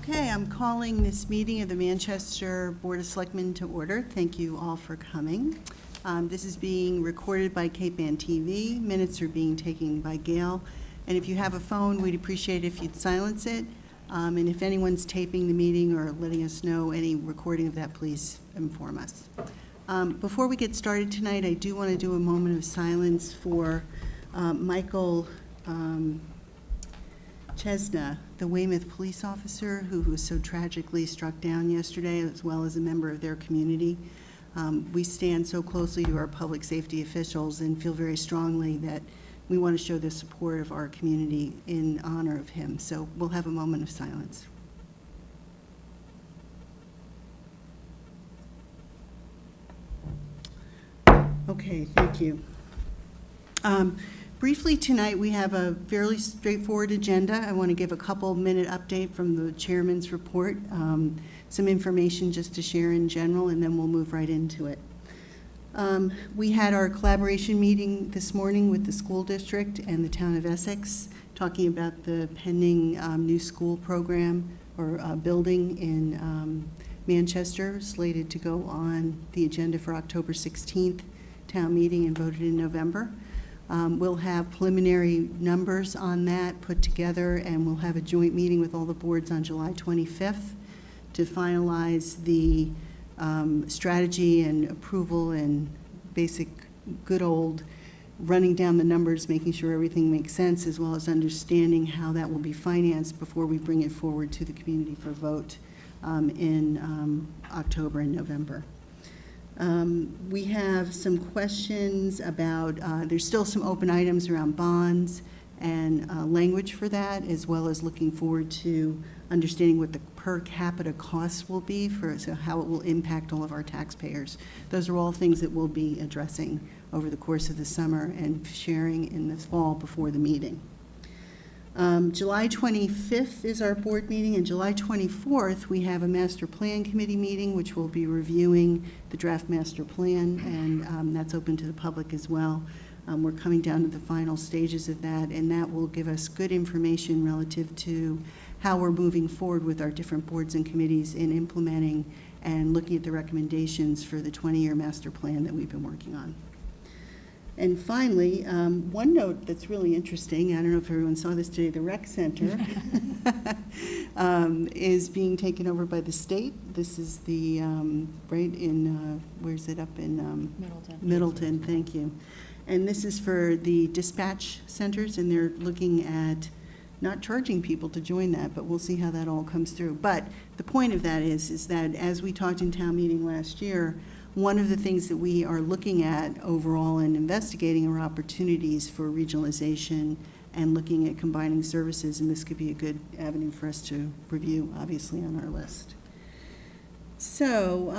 Okay, I'm calling this meeting of the Manchester Board of Selectmen to order. Thank you all for coming. This is being recorded by Cape Ann TV. Minutes are being taken by Gail. And if you have a phone, we'd appreciate if you'd silence it. And if anyone's taping the meeting or letting us know any recording of that, please inform us. Before we get started tonight, I do want to do a moment of silence for Michael Chesna, the Weymouth police officer who was so tragically struck down yesterday, as well as a member of their community. We stand so closely to our public safety officials and feel very strongly that we want to show the support of our community in honor of him. So we'll have a moment of silence. Okay, thank you. Briefly tonight, we have a fairly straightforward agenda. I want to give a couple-minute update from the chairman's report, some information just to share in general, and then we'll move right into it. We had our collaboration meeting this morning with the school district and the town of Essex, talking about the pending new school program or building in Manchester, slated to go on the agenda for October 16th town meeting and voted in November. We'll have preliminary numbers on that put together, and we'll have a joint meeting with all the boards on July 25th to finalize the strategy and approval and basic good old running down the numbers, making sure everything makes sense, as well as understanding how that will be financed before we bring it forward to the community for vote in October and November. We have some questions about, there's still some open items around bonds and language for that, as well as looking forward to understanding what the per capita costs will be so how it will impact all of our taxpayers. Those are all things that we'll be addressing over the course of the summer and sharing in the fall before the meeting. July 25th is our board meeting, and July 24th we have a master plan committee meeting, which will be reviewing the draft master plan, and that's open to the public as well. We're coming down to the final stages of that, and that will give us good information relative to how we're moving forward with our different boards and committees in implementing and looking at the recommendations for the 20-year master plan that we've been working on. And finally, one note that's really interesting, I don't know if everyone saw this today, the rec center is being taken over by the state. This is the, right in, where's it, up in? Middleton, thank you. And this is for the dispatch centers, and they're looking at not charging people to join that, but we'll see how that all comes through. But the point of that is that as we talked in town meeting last year, one of the things that we are looking at overall and investigating are opportunities for regionalization and looking at combining services, and this could be a good avenue for us to review, obviously, on our list. So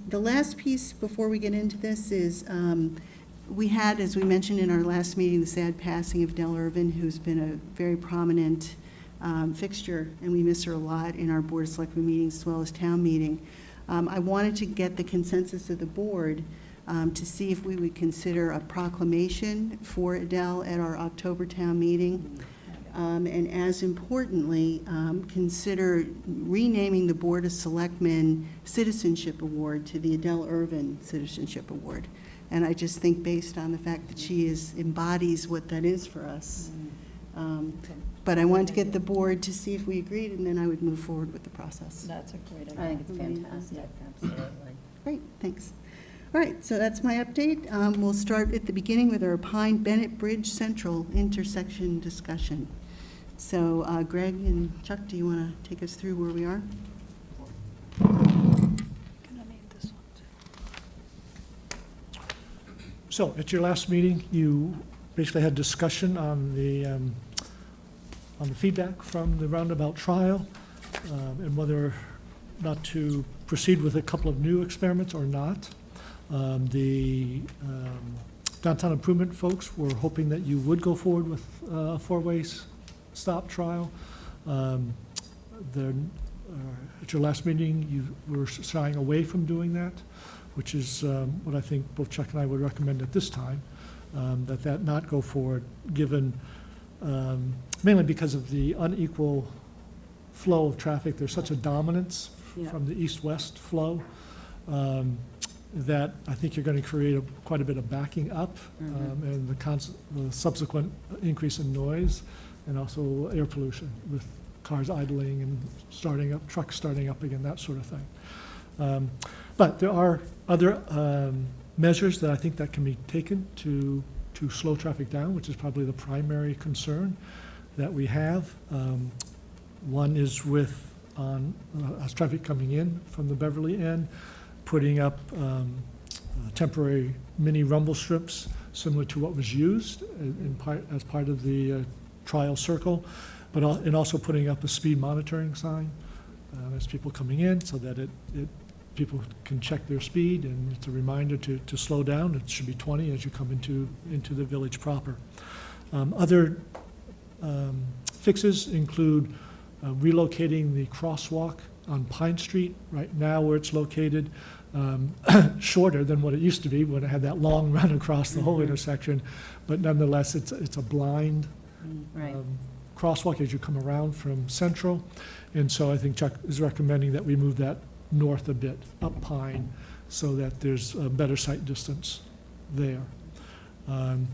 the last piece before we get into this is we had, as we mentioned in our last meeting, the sad passing of Del Irvin, who's been a very prominent fixture, and we miss her a lot in our Board of Selectmen meetings as well as town meeting. I wanted to get the consensus of the board to see if we would consider a proclamation for Adele at our October town meeting. And as importantly, consider renaming the Board of Selectmen Citizenship Award to the Adele Irvin Citizenship Award. And I just think based on the fact that she embodies what that is for us. But I wanted to get the board to see if we agreed, and then I would move forward with the process. That's a great idea. I think it's fantastic, absolutely. Great, thanks. All right, so that's my update. We'll start at the beginning with our Pine Bennett Bridge Central intersection discussion. So Greg and Chuck, do you want to take us through where we are? So at your last meeting, you basically had discussion on the feedback from the roundabout trial and whether or not to proceed with a couple of new experiments or not. The downtown improvement folks were hoping that you would go forward with a four-way stop trial. At your last meeting, you were shying away from doing that, which is what I think both Chuck and I would recommend at this time, that not go forward, given mainly because of the unequal flow of traffic. There's such a dominance Yeah. from the east-west flow that I think you're going to create quite a bit of backing up and the subsequent increase in noise and also air pollution with cars idling and starting up, trucks starting up again, that sort of thing. But there are other measures that I think that can be taken to slow traffic down, which is probably the primary concern that we have. One is with traffic coming in from the Beverly end, putting up temporary mini rumble strips similar to what was used as part of the trial circle, and also putting up a speed monitoring sign as people coming in so that people can check their speed, and it's a reminder to slow down. It should be 20 as you come into the village proper. Other fixes include relocating the crosswalk on Pine Street. Right now where it's located, shorter than what it used to be when it had that long run across the whole intersection, but nonetheless it's a blind Right. crosswalk as you come around from Central. And so I think Chuck is recommending that we move that north a bit, up Pine, so that there's a better sight distance there. And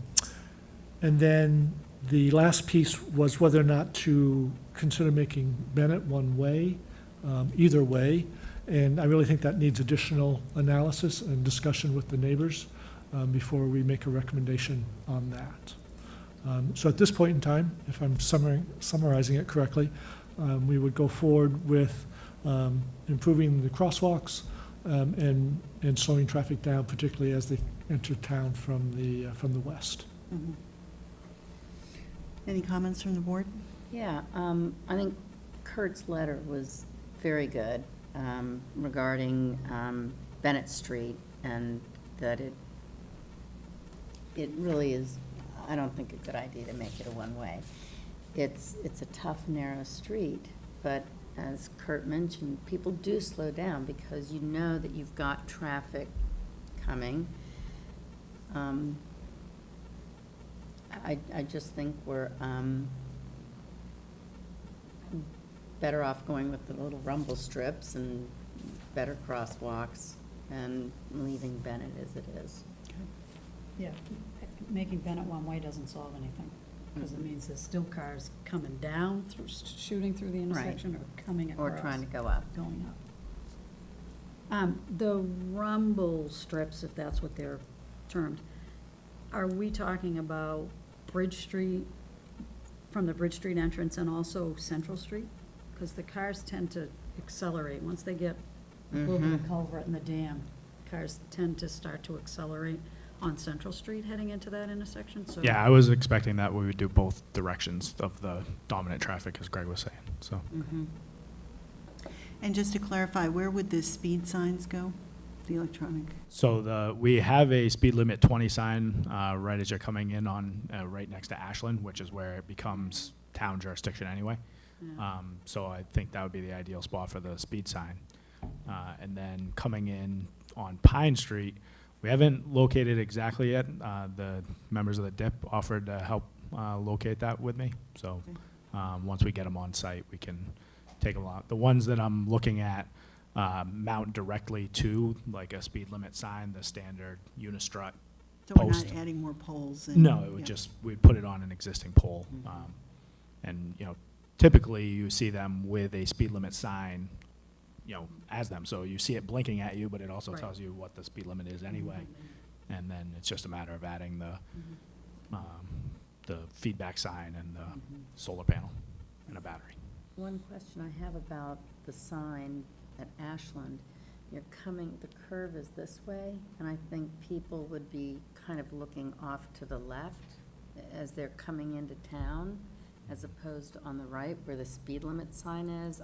then the last piece was whether or not to consider making Bennett one way, either way. And I really think that needs additional analysis and discussion with the neighbors before we make a recommendation on that. So at this point in time, if I'm summarizing it correctly, we would go forward with improving the crosswalks and slowing traffic down, particularly as they enter town from the west. Mhm. Any comments from the board? Yeah, I think Kurt's letter was very good regarding Bennett Street, and that it really is, I don't think, a good idea to make it a one-way. It's a tough, narrow street, but as Kurt mentioned, people do slow down because you know that you've got traffic coming. I just think we're better off going with the little rumble strips and better crosswalks and leaving Bennett as it is. Yeah, making Bennett one-way doesn't solve anything, because it means there's still cars coming down, shooting through the intersection, or coming across. Or trying to go up. Going up. The rumble strips, if that's what they're termed, are we talking about Bridge Street, from the Bridge Street entrance, and also Central Street? Because the cars tend to accelerate, once they get over the culvert and the dam, cars tend to start to accelerate on Central Street heading into that intersection, so. Yeah, I was expecting that we would do both directions of the dominant traffic, as Greg was saying, so. And just to clarify, where would the speed signs go, the electronic? So we have a speed limit 20 sign right as you're coming in on, right next to Ashland, which is where it becomes town jurisdiction anyway. Yeah. So I think that would be the ideal spot for the speed sign. And then coming in on Pine Street, we haven't located exactly yet. The members of the DIP offered to help locate that with me. So once we get them on site, we can take a lot. The ones that I'm looking at mount directly to like a speed limit sign, the standard unistrut So we're post. not adding more poles? And, No, it would yeah. just, we'd put it on an existing pole. And, you know, typically you see them with a speed limit sign, you know, as them. So you see it blinking at you, but it also Right. tells you what the speed limit is anyway. And then it's just a matter of adding the feedback sign and the solar panel and a battery. One question I have about the sign at Ashland, you're coming, the curve is this way, and I think people would be kind of looking off to the left as they're coming into town, as opposed to on the right where the speed limit sign is.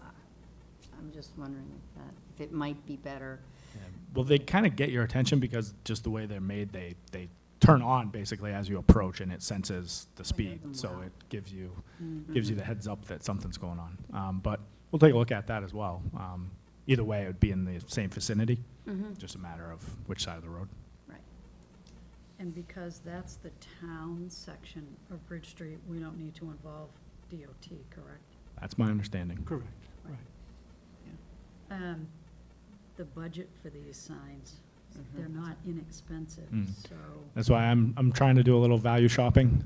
I'm just wondering if it might be better. Well, they kind of get your attention because just the way they're made, they turn on basically as you approach, and it senses the speed. So it gives you the heads up that something's going on. But we'll take a look at that as well. Either way, it would be in the same vicinity, just a matter of which side of the road. Right. And because that's the town section of Bridge Street, we don't need to involve DOT, correct? That's my understanding. Correct, right. The budget for these signs, Mm-hmm. they're not inexpensive, Mm. so, That's why I'm trying to do a little value shopping.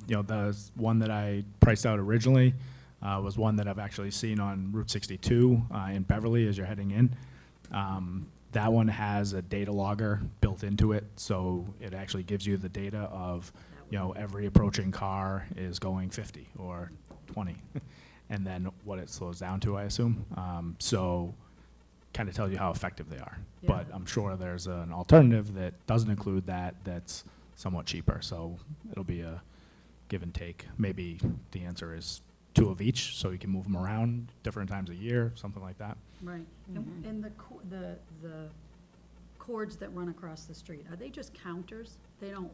The one that I priced out originally was one that I've actually seen on Route 62 in Beverly as you're heading in. That one has a data logger built into it, so it actually gives you the data of, every approaching car is going 50 or 20, and then what it slows down to, I assume. So kind of tells you how effective they are. Yeah. But I'm sure there's an alternative that doesn't include that, that's somewhat cheaper. So it'll be a give and take. Maybe the answer is 2 of each, so you can move them around different times a year, something like that. right. And the cords that run across the street, are they just counters? They don't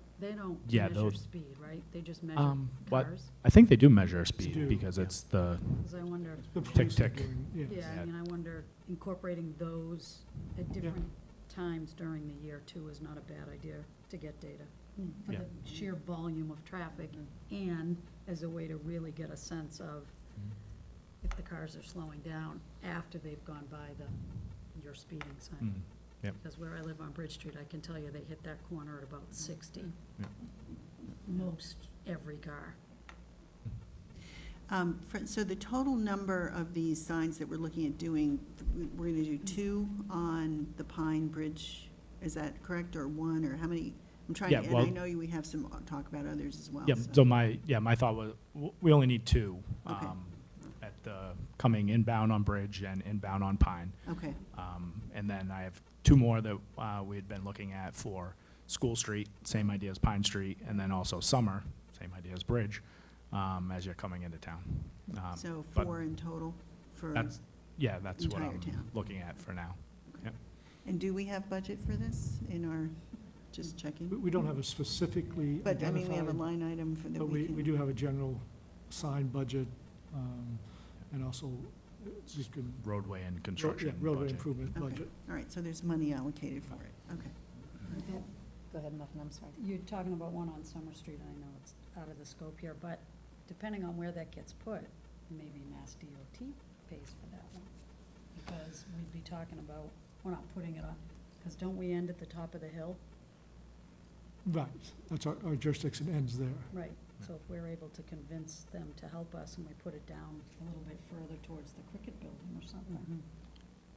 Yeah, measure those- speed, right? They just measure But cars? I think they do measure do, speed because yeah. it's the, Because I wonder, The Tick, police are tick. doing- yes. yeah, I mean, I wonder, incorporating those at different times during the year too is not a bad idea to get data. For Yeah. the sheer volume of traffic and as a way to really get a sense of if the cars are slowing down after they've gone by your speeding sign. mm, yep. Because where I live on Bridge Street, I can tell you they hit that corner at about 60. Yeah. Most every car. So the total number of these signs that we're looking at doing, we're going to do 2 on the Pine Bridge, is that correct, or 1, or how many? I'm trying Yeah, to, and well- I know we have some talk about others as well. Yep, so my thought was, we only need 2. Okay. At the, coming inbound on Bridge and inbound on Pine. Okay, And then I have 2 more that we had been looking at for School Street, same idea as Pine Street, and then also Summer, same idea as Bridge, as you're coming into town. so but 4 in total for, That's what entire I'm town. looking at for now. and do we have budget for this in our, just checking? We don't have a specifically But, I mean, we have a identified, line item for that but we can. we do have a general sign budget, and also, just good. Roadway and construction Roadway budget. improvement Okay, budget. all right, so there's money allocated for it, okay. Go ahead, Muffin, I'm sorry. You're talking about one on Summer Street, I know it's out of the scope here, but depending on where that gets put, maybe Mass DOT pays for that one. Because we'd be talking about, we're not putting it on, because don't we end at the top of the hill? Right, that's our jurisdiction ends there. Right, so if we're able to convince them to help us and we put it down a little bit further towards the cricket building or something.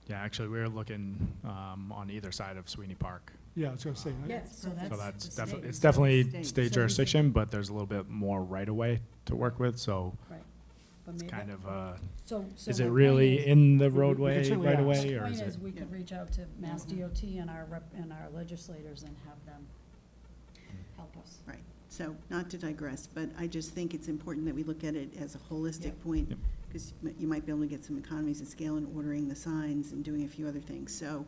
Yeah, actually, we were looking on either side of Sweeney Park. Yeah, I was gonna say, Yes, so So that's that's the definitely, state. it's definitely State. state So we could- jurisdiction, but there's a little bit more right-of-way to work with, so Right. But it's maybe, kind of, so is my it point really is- in the we roadway certainly right ask. away, The or point is it? is, we could reach out to Mass DOT and and our legislators and have them help us. Right, so not to digress, but I just think it's important that we look at it as a holistic Yep. point, Yep. because you might be able to get some economies of scale in ordering the signs and doing a few other things. So,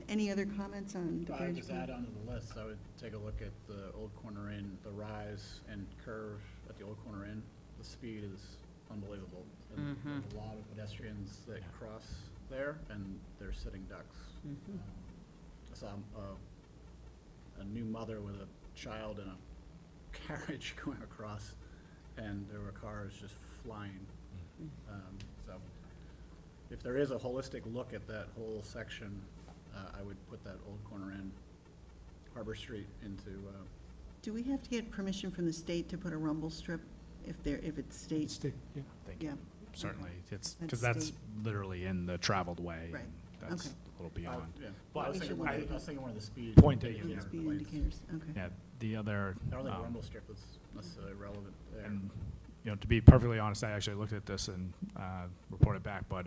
any other comments on the I would bridge? just add onto the list, I would take a look at the Old Corner Inn, the rise and curve at the Old Corner Inn. The speed is unbelievable. And there's a lot of pedestrians that cross there, and they're sitting ducks. I saw a new mother with a child in a carriage going across, and there were cars just flying. So if there is a holistic look at that whole section, I would put that Old Corner Inn, Harbor Street into, Do we have to get permission from the state to put a rumble strip if it's state? stick, yeah. Thank Yeah, you. Certainly, it's, That's because that's state. literally in the traveled way. Right. and That's Okay. a little beyond. yeah. Well, I was we should thinking look one at of it. I was thinking one of the speed. Point taken, yeah, yeah. speed lights. indicators, okay. Yeah, the other, I don't think a rumble strip was necessarily relevant there. and, to be perfectly honest, I actually looked at this and reported back, but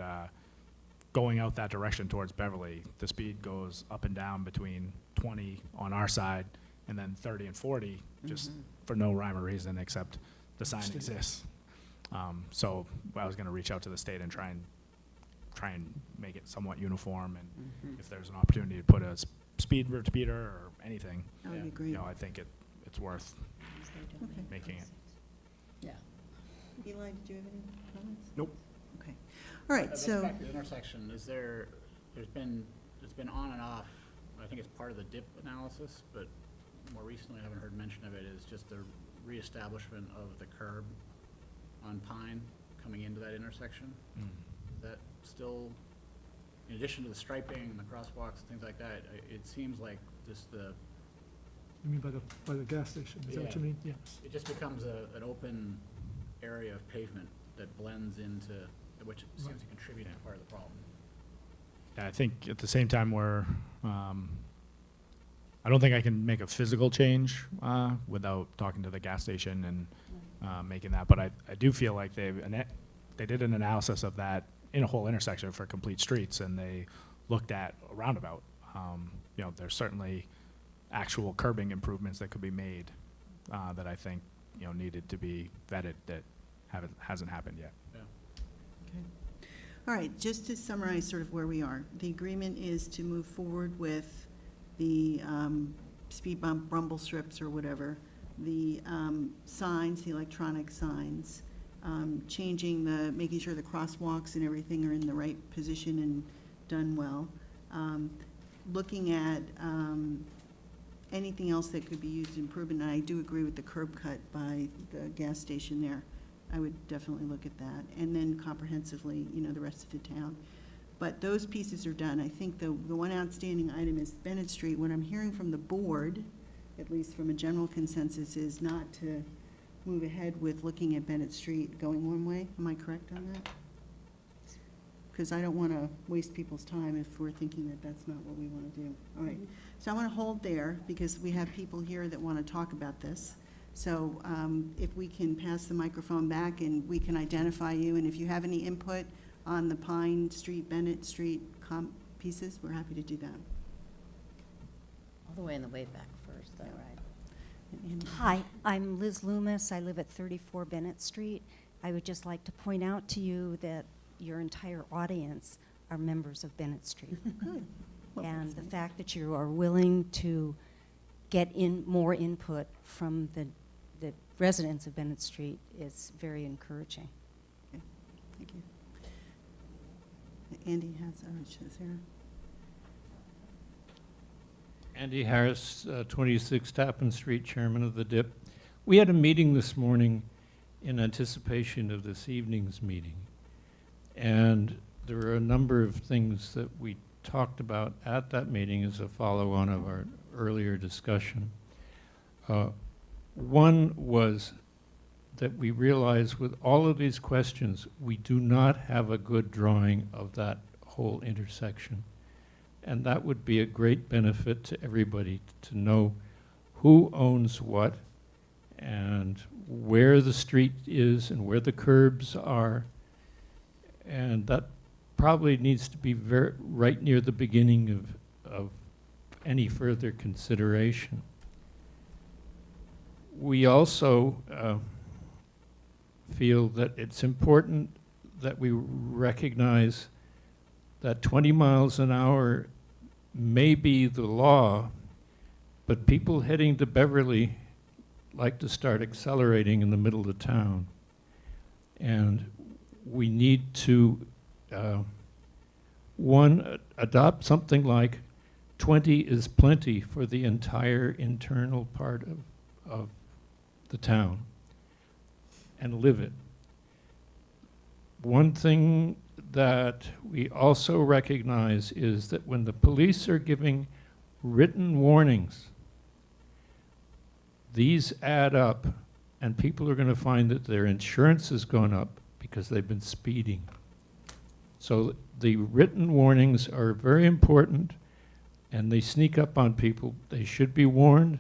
going out that direction towards Beverly, the speed goes up and down between 20 on our side and then 30 and 40, just for no rhyme or reason except the sign State. exists. So I was going to reach out to the state and try and make it somewhat uniform, and if there's an opportunity to put a speed repeater or anything, That would be Yeah. great. I think it's worth Because they don't Okay. make Making it. Yeah. Eli, did you have any comments? Nope. Okay, all right, That's so, back to the intersection, it's been on and off, I think it's part of the dip analysis, but more recently, I haven't heard mention of it, is just the reestablishment of the curb on Pine coming into that intersection. Mm. Is that still, in addition to the striping and the crosswalks and things like that, it seems like just You mean by the gas station, is that what you Yeah. mean? Yes. it just becomes an open area of pavement that blends into, which seems Right. to contribute to part of the problem. Yeah, I think at the same time I don't think I can make a physical change without talking to the gas station and making that. But I do feel like they did an analysis of that in a whole intersection for complete streets, and they looked at a roundabout. There's certainly actual curbing improvements that could be made that I think needed to be vetted that hasn't happened yet. Yeah. All right, just to summarize sort of where we are, the agreement is to move forward with the speed bump rumble strips or whatever, the signs, the electronic signs, making sure the crosswalks and everything are in the right position and done well, looking at anything else that could be used in improvement. And I do agree with the curb cut by the gas station there. I would definitely look at that. And then comprehensively, the rest of the town. But those pieces are done. I think the one outstanding item is Bennett Street. What I'm hearing from the board, at least from a general consensus, is not to move ahead with looking at Bennett Street going one way. Am I correct on that? Because I don't want to waste people's time if we're thinking that that's not what we want to do. All right. So I want to hold there because we have people here that want to talk about this. So if we can pass the microphone back and we can identify you, and if you have any input on the Pine Street, Bennett Street pieces, we're happy to do that. All the way in the way back first, though, right? And Hi, I'm Liz Loomis. I live at 34 Bennett Street. I would just like to point out to you that your entire audience are members of Bennett Street. Good. Well, And that's the nice. fact that you are willing to get in more input from the residents of Bennett Street is very encouraging. Thank you. Andy has, Sarah. Andy Harris, 26 Tappan Street, Chairman of the DIP. We had a meeting this morning in anticipation of this evening's meeting. And there were a number of things that we talked about at that meeting as a follow-on of our earlier discussion. One was that we realized with all of these questions, we do not have a good drawing of that whole intersection. And that would be a great benefit to everybody to know who owns what and where the street is and where the curbs are. And that probably needs to be right near the beginning of any further consideration. We also feel that it's important that we recognize that 20 miles an hour may be the law, but people heading to Beverly like to start accelerating in the middle of town. And we need to, adopt something like 20 is plenty for the entire internal part of the town and live it. One thing that we also recognize is that when the police are giving written warnings, these add up, and people are going to find that their insurance has gone up because they've been speeding. So the written warnings are very important, and they sneak up on people. They should be warned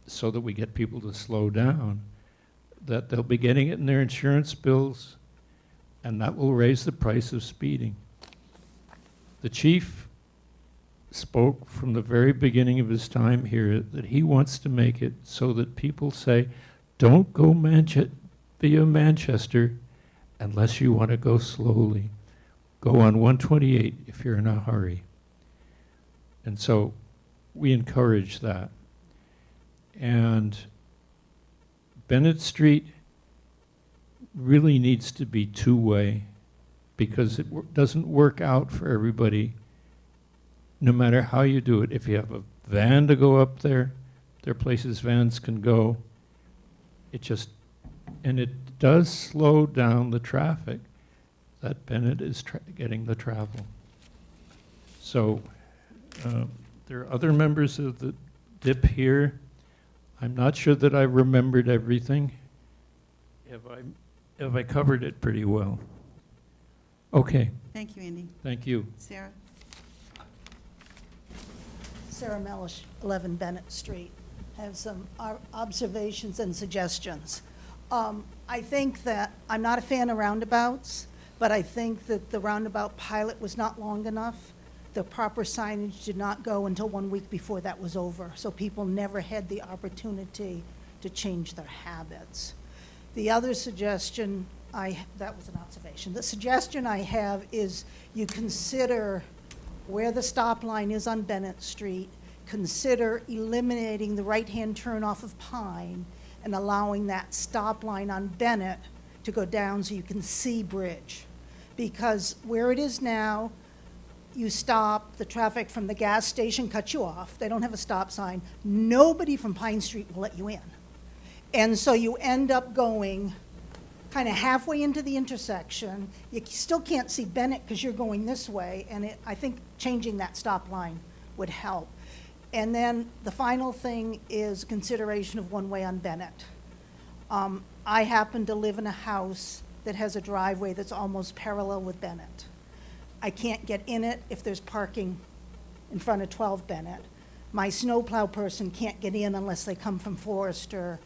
so that we get people to slow down, that they'll be getting it in their insurance bills, and that will raise the price of speeding. The chief spoke from the very beginning of his time here that he wants to make it so that people say, don't go via Manchester unless you want to go slowly. Go on 128 if you're in a hurry. And so we encourage that. And Bennett Street really needs to be two-way because it doesn't work out for everybody no matter how you do it. If you have a van to go up there, there are places vans can go. It and it does slow down the traffic that Bennett is getting the travel. So there are other members of the DIP here. I'm not sure that I remembered everything. Have I covered it pretty well? Okay, Thank you, Andy. thank you. Sarah? Sarah Melish, 11 Bennett Street, have some observations and suggestions. I think that, I'm not a fan of roundabouts, but I think that the roundabout pilot was not long enough. The proper signage did not go until 1 week before that was over, so people never had the opportunity to change their habits. The other suggestion, that was an observation. The suggestion I have is you consider where the stop line is on Bennett Street, consider eliminating the right-hand turn off of Pine and allowing that stop line on Bennett to go down so you can see Bridge. Because where it is now, you stop, the traffic from the gas station cuts you off, they don't have a stop sign, nobody from Pine Street will let you in. And so you end up going kind of halfway into the intersection. You still can't see Bennett because you're going this way, and I think changing that stop line would help. And then the final thing is consideration of one-way on Bennett. I happen to live in a house that has a driveway that's almost parallel with Bennett. I can't get in it if there's parking in front of 12 Bennett. My snowplow person can't get in unless they come from Forester,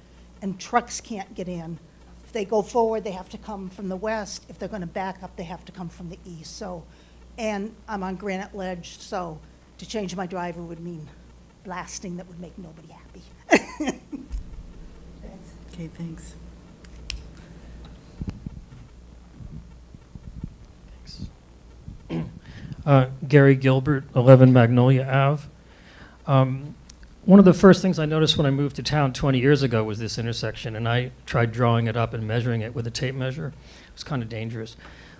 and trucks can't get in. If they go forward, they have to come from the west. If they're going to back up, they have to come from the east. So, and I'm on Granite Ledge, so to change my driver would mean blasting that would make nobody happy. Okay, thanks. Gary Gilbert, 11 Magnolia Ave. One of the first things I noticed when I moved to town 20 years ago was this intersection, and I tried drawing it up and measuring it with a tape measure. It was kind of dangerous.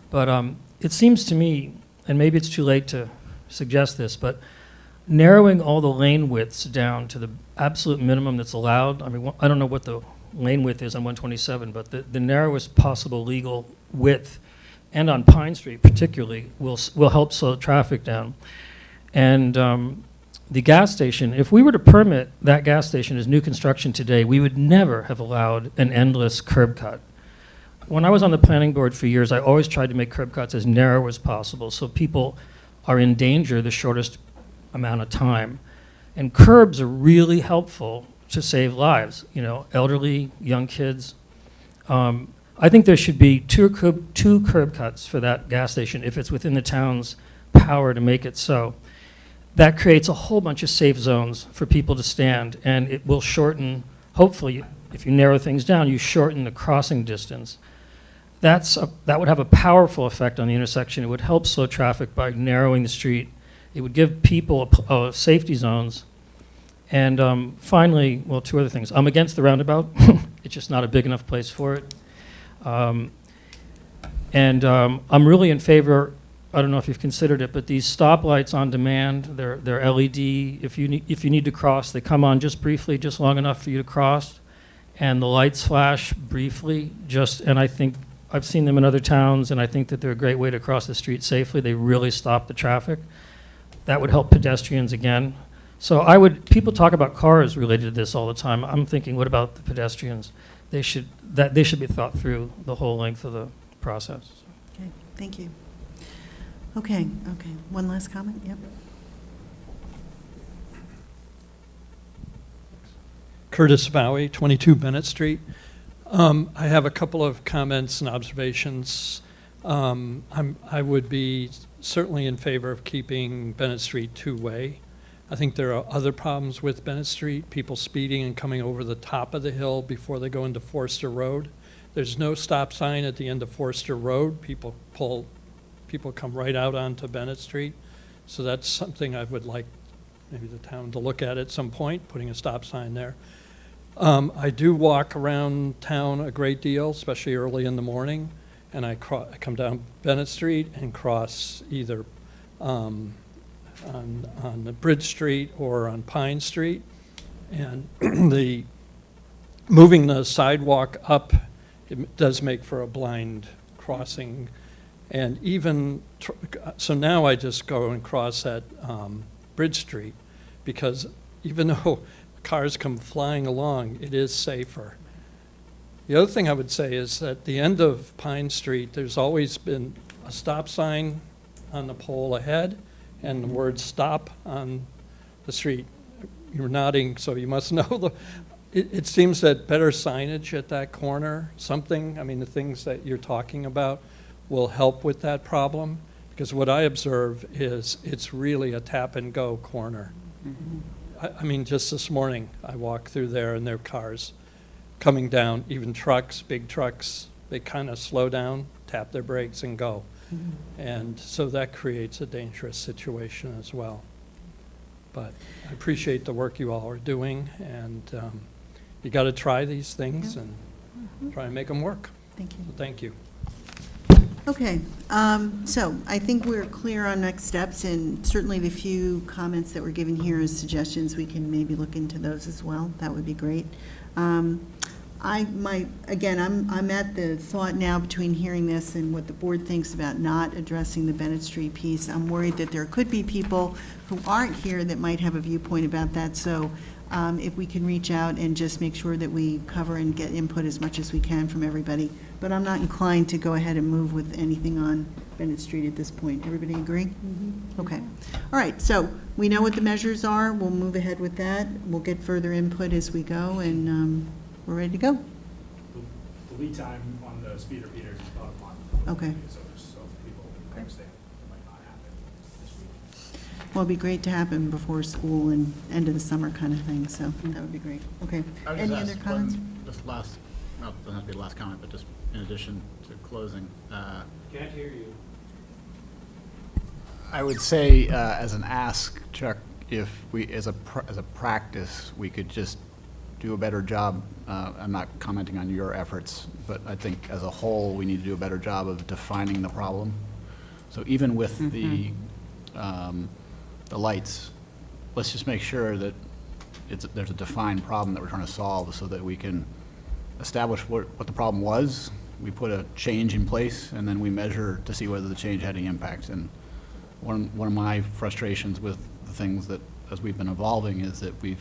But it seems to me, and maybe it's too late to suggest this, but narrowing all the lane widths down to the absolute minimum that's allowed. I mean, I don't know what the lane width is on 127, but the narrowest possible legal width, and on Pine Street particularly, will help slow traffic down. And the gas station, if we were to permit that gas station as new construction today, we would never have allowed an endless curb cut. When I was on the planning board for years, I always tried to make curb cuts as narrow as possible so people are in danger the shortest amount of time. And curbs are really helpful to save lives, you know, elderly, young kids. I think there should be two curb cuts for that gas station if it's within the town's power to make it so. That creates a whole bunch of safe zones for people to stand, and it will shorten, hopefully, if you narrow things down, you shorten the crossing distance. That would have a powerful effect on the intersection. It would help slow traffic by narrowing the street. It would give people safety zones. And finally, well, two other things. I'm against the roundabout. It's just not a big enough place for it. I'm really in favor, I don't know if you've considered it, but these stoplights on demand, they're LED. If you need to cross, they come on just briefly, just long enough for you to cross, and the lights flash briefly. And I think I've seen them in other towns, and I think that they're a great way to cross the street safely. They really stop the traffic. That would help pedestrians again. So people talk about cars related to this all the time. I'm thinking, what about the pedestrians? They should be thought through the whole length of the process. Okay, thank you. Okay. One last comment? Yep. Curtis Bowie, 22 Bennett Street. I have a couple of comments and observations. I would be certainly in favor of keeping Bennett Street two-way. I think there are other problems with Bennett Street, people speeding and coming over the top of the hill before they go into Forster Road. There's no stop sign at the end of Forster Road. People come right out onto Bennett Street. So that's something I would like maybe the town to look at some point, putting a stop sign there. I do walk around town a great deal, especially early in the morning, and I come down Bennett Street and cross either on the Bridge Street or on Pine Street. And moving the sidewalk up it does make for a blind crossing. And even, so now I just go and cross at Bridge Street, because even though cars come flying along, it is safer. The other thing I would say is at the end of Pine Street, there's always been a stop sign on the pole ahead and the word "stop" on the street. You're nodding, so you must know it seems that better signage at that corner, something, I mean, the things that you're talking about will help with that problem, because what I observe is it's really a tap-and-go corner. I mean, just this morning, I walked through there and there are cars coming down, even trucks, big trucks, they kind of slow down, tap their brakes and go. And so that creates a dangerous situation as well. But I appreciate the work you all are doing, and you got to try these things and try and make them work. Thank you. So thank you. Okay, so I think we're clear on next steps, and certainly the few comments that were given here as suggestions, we can maybe look into those as well. That would be great. I'm at the thought now between hearing this and what the board thinks about not addressing the Bennett Street piece. I'm worried that there could be people who aren't here that might have a viewpoint about that, so if we can reach out and just make sure that we cover and get input as much as we can from everybody. But I'm not inclined to go ahead and move with anything on Bennett Street at this point. Everybody agree? Okay. All right, so we know what the measures are. We'll move ahead with that. We'll get further input as we go, and we're ready to go. The lead time on the speed repeaters is about a month. Okay. So people understand it might not happen this week. Well, it'd be great to happen before school and end of the summer kind of thing, so that would be great. Okay. I would Any just other ask comments? Just last, well, doesn't have to be the last comment, but just in addition to closing. Can't hear you. I would say, as an ask, Chuck, if we, as a practice, we could just do a better job. I'm not commenting on your efforts, but I think as a whole, we need to do a better job of defining the problem. So even with the lights, let's just make sure that there's a defined problem that we're trying to solve, so that we can establish what the problem was. We put a change in place, and then we measure to see whether the change had any impact. And one of my frustrations with the things that, as we've been evolving, is that we've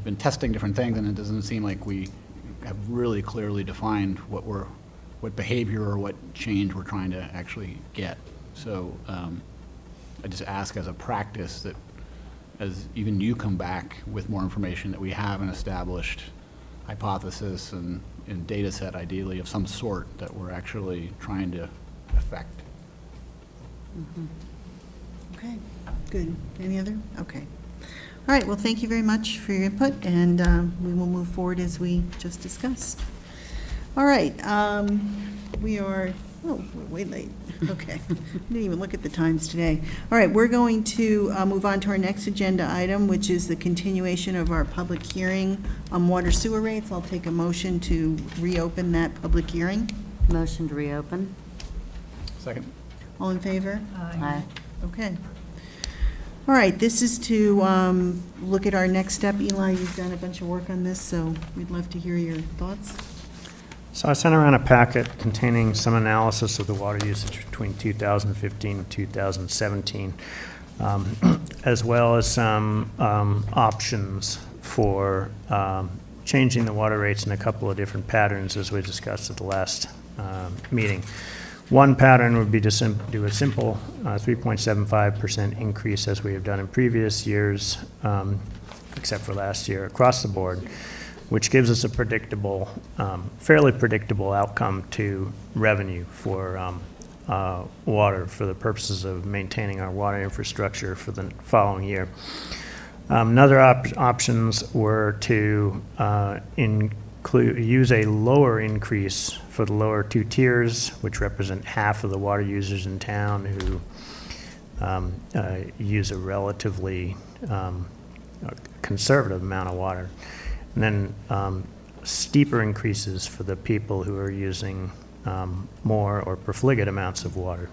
been testing different things, and it doesn't seem like we have really clearly defined what behavior or what change we're trying to actually get. So I just ask as a practice that as even you come back with more information, that we have an established hypothesis and data set, ideally of some sort, that we're actually trying to affect. Okay, good. Any other? Okay. All right, well, thank you very much for your input, and we will move forward as we just discussed. All right, we are, we're way late. Okay, didn't even look at the times today. All right, we're going to move on to our next agenda item, which is the continuation of our public hearing on water sewer rates. I'll take a motion to reopen that public hearing. Motion to reopen? Second. All in favor? Aye. Okay. All right, this is to look at our next step. Eli, you've done a bunch of work on this, so we'd love to hear your thoughts. So I sent around a packet containing some analysis of the water usage between 2015 and 2017, as well as some options for changing the water rates in a couple of different patterns, as we discussed at the last meeting. One pattern would be to do a simple 3.75% increase, as we have done in previous years, except for last year, across the board, which gives us a predictable, fairly predictable outcome to revenue for water, for the purposes of maintaining our water infrastructure for the following year. Another options were to use a lower increase for the lower two tiers, which represent half of the water users in town who use a relatively conservative amount of water. And then steeper increases for the people who are using more or profligate amounts of water.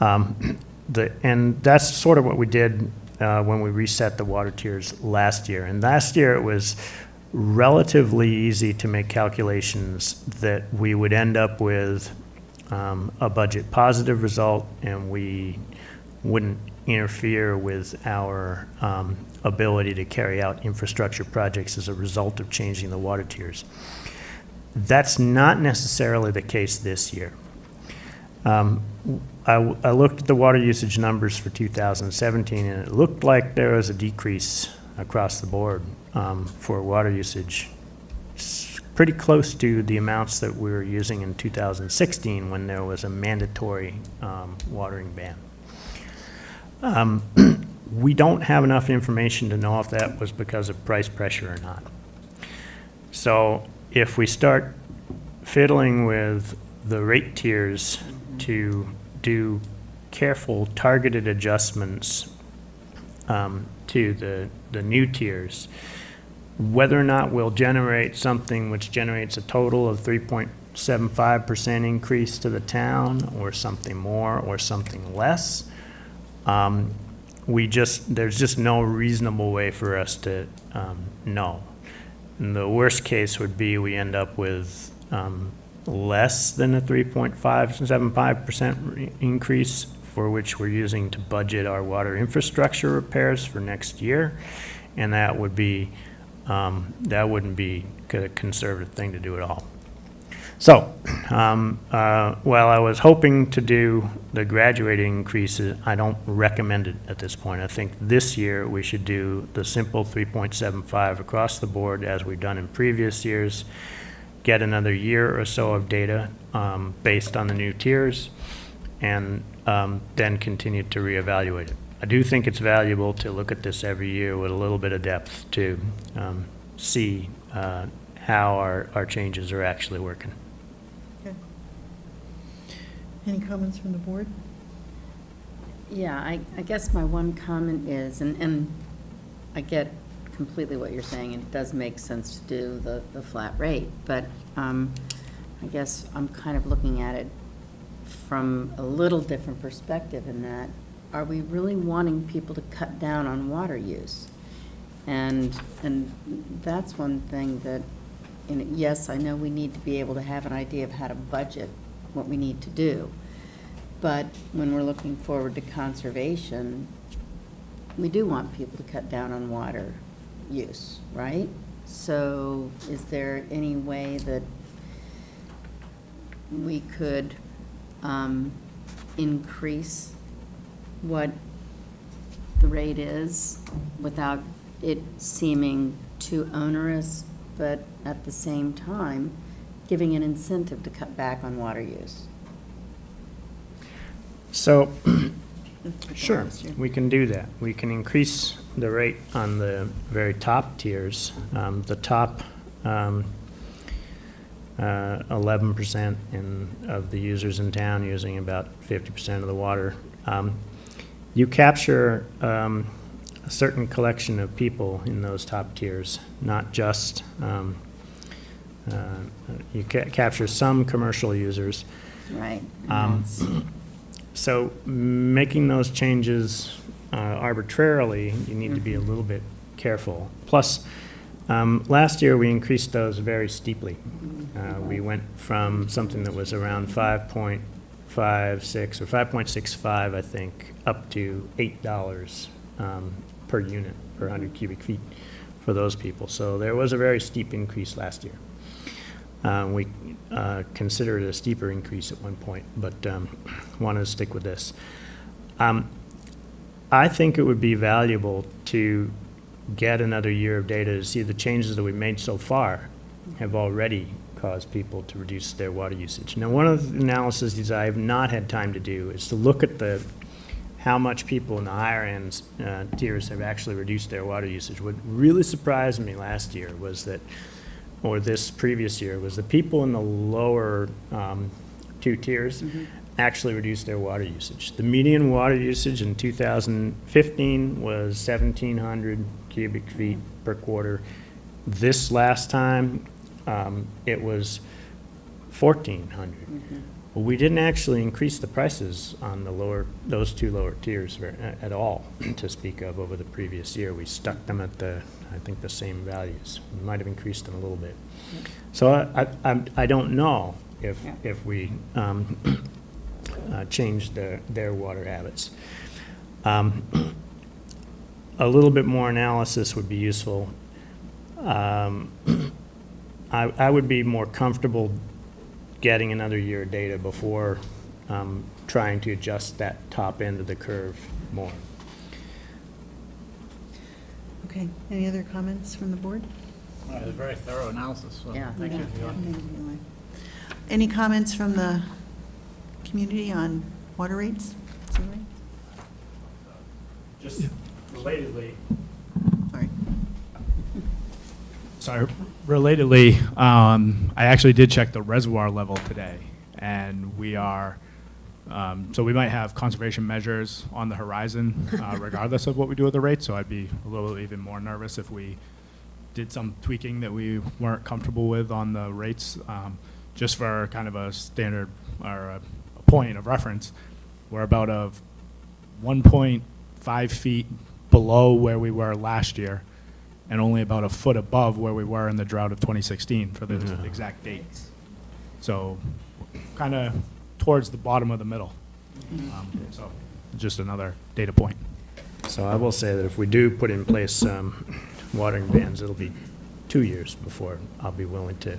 And that's sort of what we did when we reset the water tiers last year. And last year it was relatively easy to make calculations that we would end up with a budget positive result, and we wouldn't interfere with our ability to carry out infrastructure projects as a result of changing the water tiers. That's not necessarily the case this year. I looked at the water usage numbers for 2017, and it looked like there was a decrease across the board for water usage. It's pretty close to the amounts that we were using in 2016 when there was a mandatory watering ban. We don't have enough information to know if that was because of price pressure or not. So if we start fiddling with the rate tiers to do careful targeted adjustments to the new tiers, whether or not we'll generate something which generates a total of 3.75% increase to the town, or something more, or something less, there's just no reasonable way for us to know. And the worst case would be we end up with less than a 3.575% increase, for which we're using to budget our water infrastructure repairs for next year, and that wouldn't be a conservative thing to do at all. So, while I was hoping to do the graduating increases, I don't recommend it at this point. I think this year we should do the simple 3.75 across the board, as we've done in previous years, get another year or so of data based on the new tiers, and then continue to reevaluate it. I do think it's valuable to look at this every year with a little bit of depth to see how our changes are actually working. Okay. Any comments from the board? Yeah, I guess my one comment is, and I get completely what you're saying, and it does make sense to do the flat rate, but I guess I'm kind of looking at it from a little different perspective, in that, are we really wanting people to cut down on water use? And that's one thing that, yes, I know we need to be able to have an idea of how to budget what we need to do. But when we're looking forward to conservation, we do want people to cut down on water use, right? So is there any way that we could increase what the rate is without it seeming too onerous, but at the same time giving an incentive to cut back on water use? So, sure, we can do that. We can increase the rate on the very top tiers. The top 11% of the users in town using about 50% of the water. You capture a certain collection of people in those top tiers, not just, you capture some commercial users. Right. So making those changes arbitrarily, you need to be a little bit careful. Plus, last year we increased those very steeply. We went from something that was around 5.56 or 5.65, I think, up to $8 per unit, per 100 cubic feet for those people. So there was a very steep increase last year. We considered a steeper increase at one point, but wanted to stick with this. I think it would be valuable to get another year of data to see the changes that we've made so far have already caused people to reduce their water usage. Now, one of the analyses I have not had time to do is to look at how much people in the higher end tiers have actually reduced their water usage. What really surprised me last year was that, or this previous year, was the people in the lower two tiers actually reduced their water usage. The median water usage in 2015 was 1,700 cubic feet per quarter. This last time, it was 1,400. Well, we didn't actually increase the prices on those two lower tiers at all, to speak of, over the previous year. We stuck them at I think, the same values. We might have increased them a little bit. So I don't know if we changed their water habits. A little bit more analysis would be useful. I would be more comfortable getting another year of data before trying to adjust that top end of the curve more. Okay, any other comments from the board? It was a very thorough analysis, so Yeah. thank you. Any comments from the community on water rates? Sewer rates? Just relatedly. Sorry. Sorry, relatedly, I actually did check the reservoir level today, and we are, so we might have conservation measures on the horizon regardless of what we do with the rates, so I'd be a little even more nervous if we did some tweaking that we weren't comfortable with on the rates. Just for kind of a standard or a point of reference, we're about 1.5 feet below where we were last year, and only about a foot above where we were in the drought of 2016 for the exact dates. So kind of towards the bottom of the middle. So just another data point. So I will say that if we do put in place watering bans, it'll be 2 years before I'll be willing to.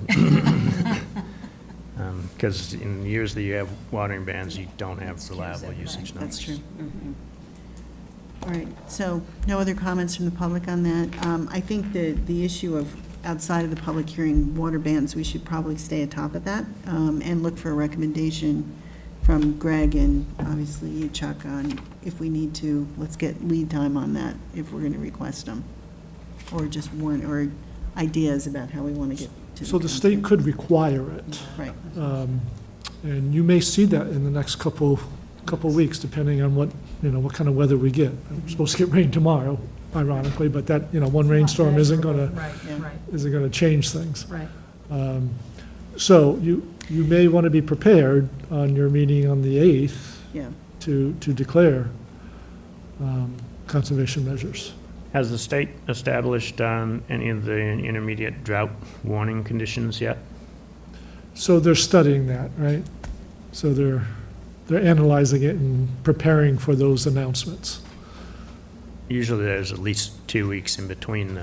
Because in the years that you have watering bans, you don't have reliable usage numbers. That's true. All right, so no other comments from the public on that. I think the issue of outside of the public hearing water bans, we should probably stay atop of that and look for a recommendation from Greg and obviously you, Chuck, on if we need to, let's get lead time on that if we're going to request them. Or just warn, or ideas about how we want to get to. So the state could require it. Right. And you may see that in the next couple weeks, depending on what kind of weather we get. We're supposed to get rain tomorrow, ironically, but that, one rainstorm isn't gonna change things. Right. So you may want to be prepared on your meeting on the 8th Yeah. to declare conservation measures. Has the state established any of the intermediate drought warning conditions yet? So they're studying that, right? So they're analyzing it and preparing for those announcements. Usually there's at least 2 weeks in between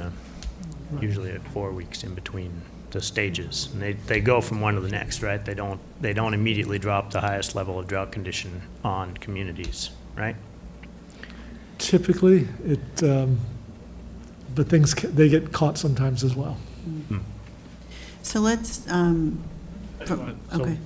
usually 4 weeks in between the stages. And they go from one to the next, right? They don't immediately drop the highest level of drought condition on communities, right? Typically, but they get caught sometimes as well. So let's, So okay.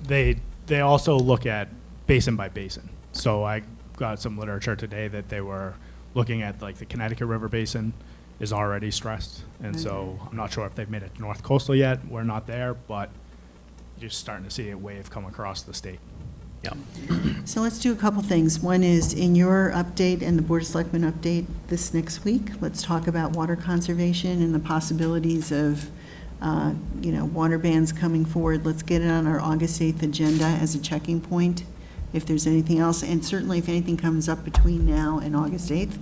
they also look at basin by basin. So I got some literature today that they were looking at, like, the Connecticut River Basin is already stressed. And so I'm not sure if they've made it north coastal yet. We're not there, but you're starting to see a wave come across the state. Yeah. So let's do a couple things. One is in your update and the Board of Selectmen update this next week, let's talk about water conservation and the possibilities of, water bans coming forward. Let's get it on our August 8th agenda as a checking point. If there's anything else, and certainly if anything comes up between now and August 8th,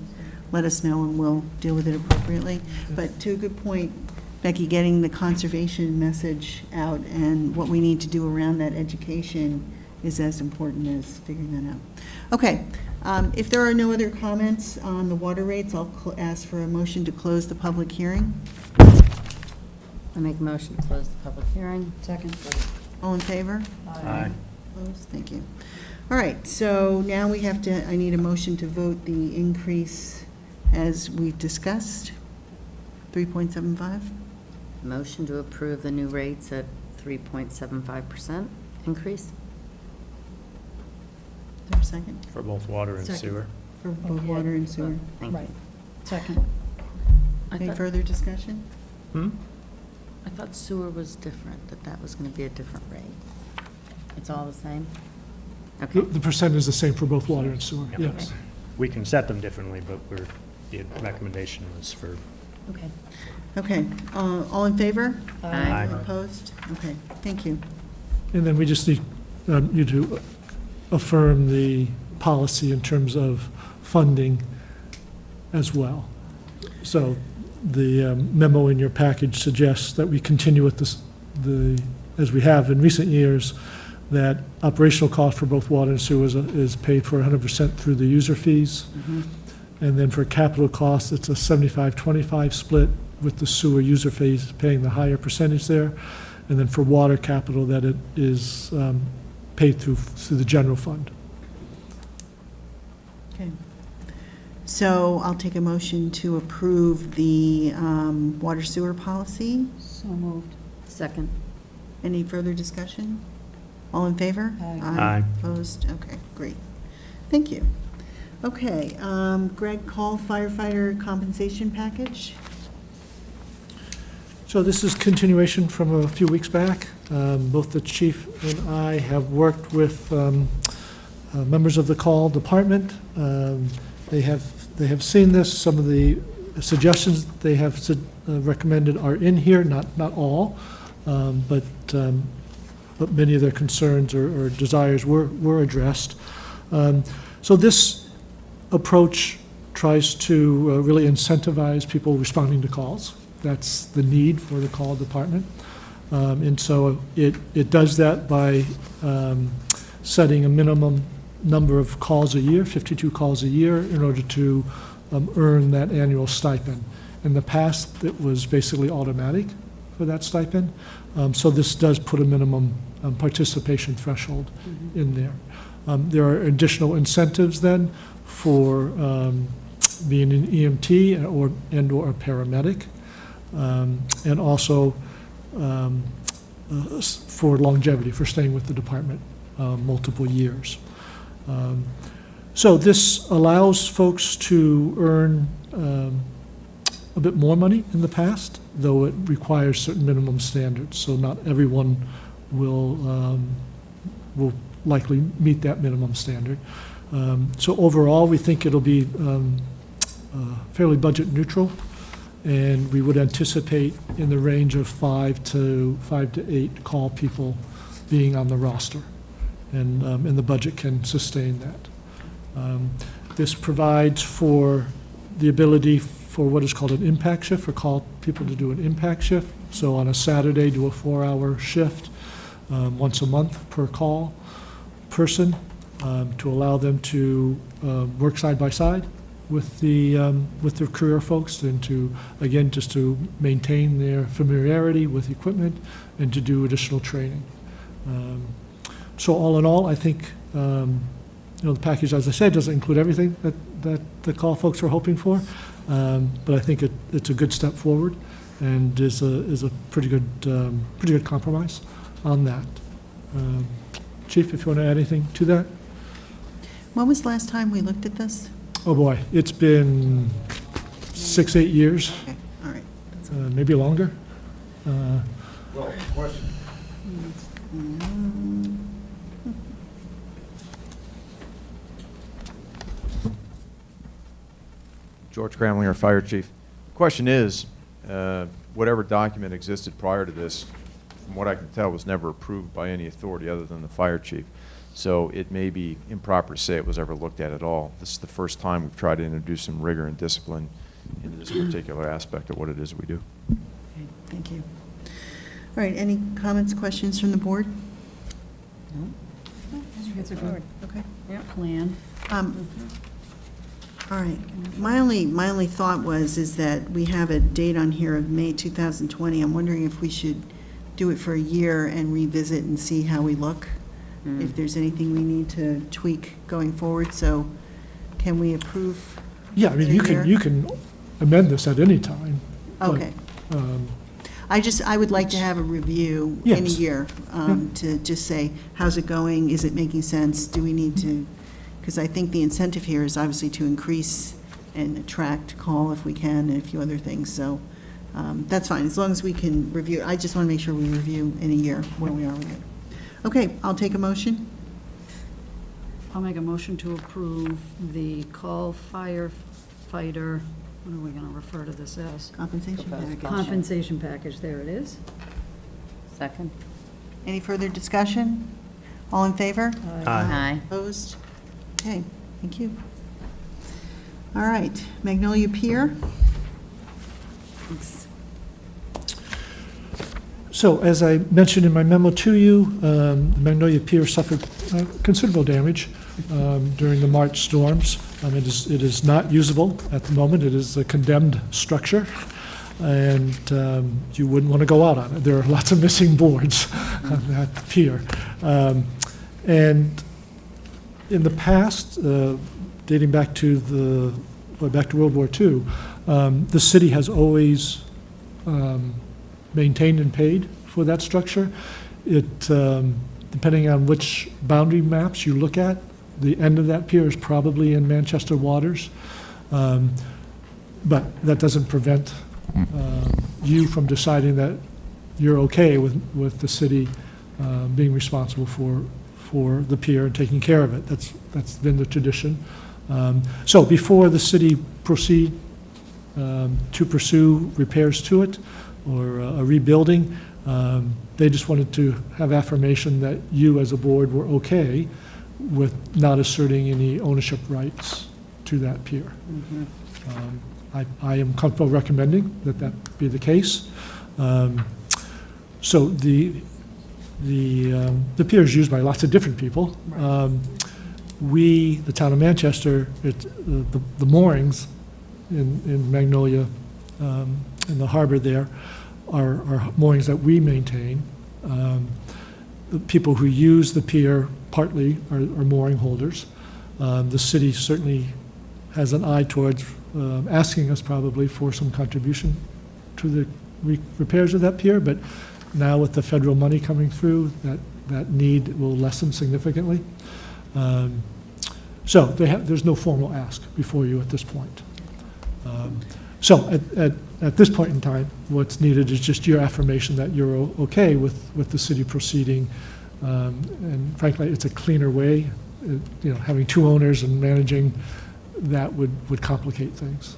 let us know and we'll deal with it appropriately. But to a good point, Becky, getting the conservation message out and what we need to do around that education is as important as figuring that out. Okay, if there are no other comments on the water rates, I'll ask for a motion to close the public hearing. I make a motion to close the public hearing. Second. All in favor? Aye. Opposed? Thank you. All right, so now I need a motion to vote the increase as we've discussed, 3.75. Motion to approve the new rates at 3.75% increase. Is there a second? For both water and Second. sewer? For both water and sewer. Thank you. Right. Second. I Any thought- further discussion? I thought sewer was different, that was going to be a different rate. It's all the same? Okay. The percent is the same for both water and sewer, Yeah. yes. We can set them differently, but the recommendation was for. Okay. Okay, all in favor? Aye. Opposed? Okay, thank you. And then we just need you to affirm the policy in terms of funding as well. So the memo in your package suggests that we continue with this, as we have in recent years, that operational cost for both water and sewer is paid for 100% through the user fees. And then for capital costs, it's a 75-25 split, with the sewer user fees paying the higher percentage there. And then for water capital, that it is paid through the general fund. Okay. So I'll take a motion to approve the water sewer policy. So moved. Second. Any further discussion? All in favor? Aye. Opposed? Okay, great. Thank you. Okay, Greg, call firefighter compensation package. So this is continuation from a few weeks back. Both the chief and I have worked with members of the call department. They have seen this. Some of the suggestions that they have recommended are in here, not all, but many of their concerns or desires were addressed. So this approach tries to really incentivize people responding to calls. That's the need for the call department. And so it does that by setting a minimum number of calls a year, 52 calls a year, in order to earn that annual stipend. In the past, it was basically automatic for that stipend. So this does put a minimum participation threshold in there. There are additional incentives then for being an EMT or a paramedic, and also for longevity, for staying with the department multiple years. So this allows folks to earn a bit more money in the past, though it requires certain minimum standards. So not everyone will likely meet that minimum standard. So overall, we think it'll be fairly budget neutral, and we would anticipate in the range of 5 to 8 call people being on the roster, and the budget can sustain that. This provides for the ability for what is called an impact shift, for call people to do an impact shift. So on a Saturday, do a 4-hour shift once a month per call person, to allow them to work side by side with their career folks, and to, again, just to maintain their familiarity with equipment and to do additional training. So all in all, I think, the package, as I said, doesn't include everything that the call folks are hoping for, but I think it's a good step forward, and is a pretty good compromise on that. Chief, if you want to add anything to that? When was the last time we looked at this? Oh, boy, it's been 6-8 years, Okay, all right. maybe longer. Well, question. George Cramlinger, Fire Chief. Question is, whatever document existed prior to this, from what I can tell, was never approved by any authority other than the Fire Chief. So it may be improper to say it was ever looked at all. This is the first time we've tried to introduce some rigor and discipline into this particular aspect of what it is we do. Okay, thank you. All right, any comments, questions from the board? It's a good Okay. plan. All right, my only thought is that we have a date on here of May 2020. I'm wondering if we should do it for a year and revisit and see how we look, if there's anything we need to tweak going forward. So can we approve? Yeah, I mean, you can amend this at any time. but, Okay. I would like to have a review in a Yes. year, to just say, how's it going? Is it making sense? Do we need to? Because I think the incentive here is obviously to increase and attract call if we can, and a few other things. So that's fine, as long as we can review. I just want to make sure we review in a year where we are with it. Okay, I'll take a motion. I'll make a motion to approve the call firefighter, what are we going to refer to this as? Compensation package. Compensation package, there it is. Second? Any further discussion? All in favor? Aye. Opposed? Okay, thank you. All right, Magnolia Pier. Thanks. So, as I mentioned in my memo to you, the Magnolia Pier suffered considerable damage during the March storms. It is not usable at the moment. It is a condemned structure, and you wouldn't want to go out on it. There are lots of missing boards on that pier. And in the past, dating back to World War II, the city has always maintained and paid for that structure. It, depending on which boundary maps you look at, the end of that pier is probably in Manchester waters. But that doesn't prevent you from deciding that you're okay with the city being responsible for the pier and taking care of it. That's been the tradition. So before the city proceed to pursue repairs to it or a rebuilding, they just wanted to have affirmation that you as a board were okay with not asserting any ownership rights to that pier. I am comfortable recommending that that be the case. So the pier is used by lots of different people. We, the town of Manchester, the moorings in Magnolia, in the harbor there, are moorings that we maintain. The people who use the pier partly are mooring holders. The city certainly has an eye towards asking us probably for some contribution to the repairs of that pier, but now with the federal money coming through, that need will lessen significantly. So there's no formal ask before you at this point. So at this point in time, what's needed is just your affirmation that you're okay with the city proceeding. And frankly, it's a cleaner way. Having two owners and managing that would complicate things.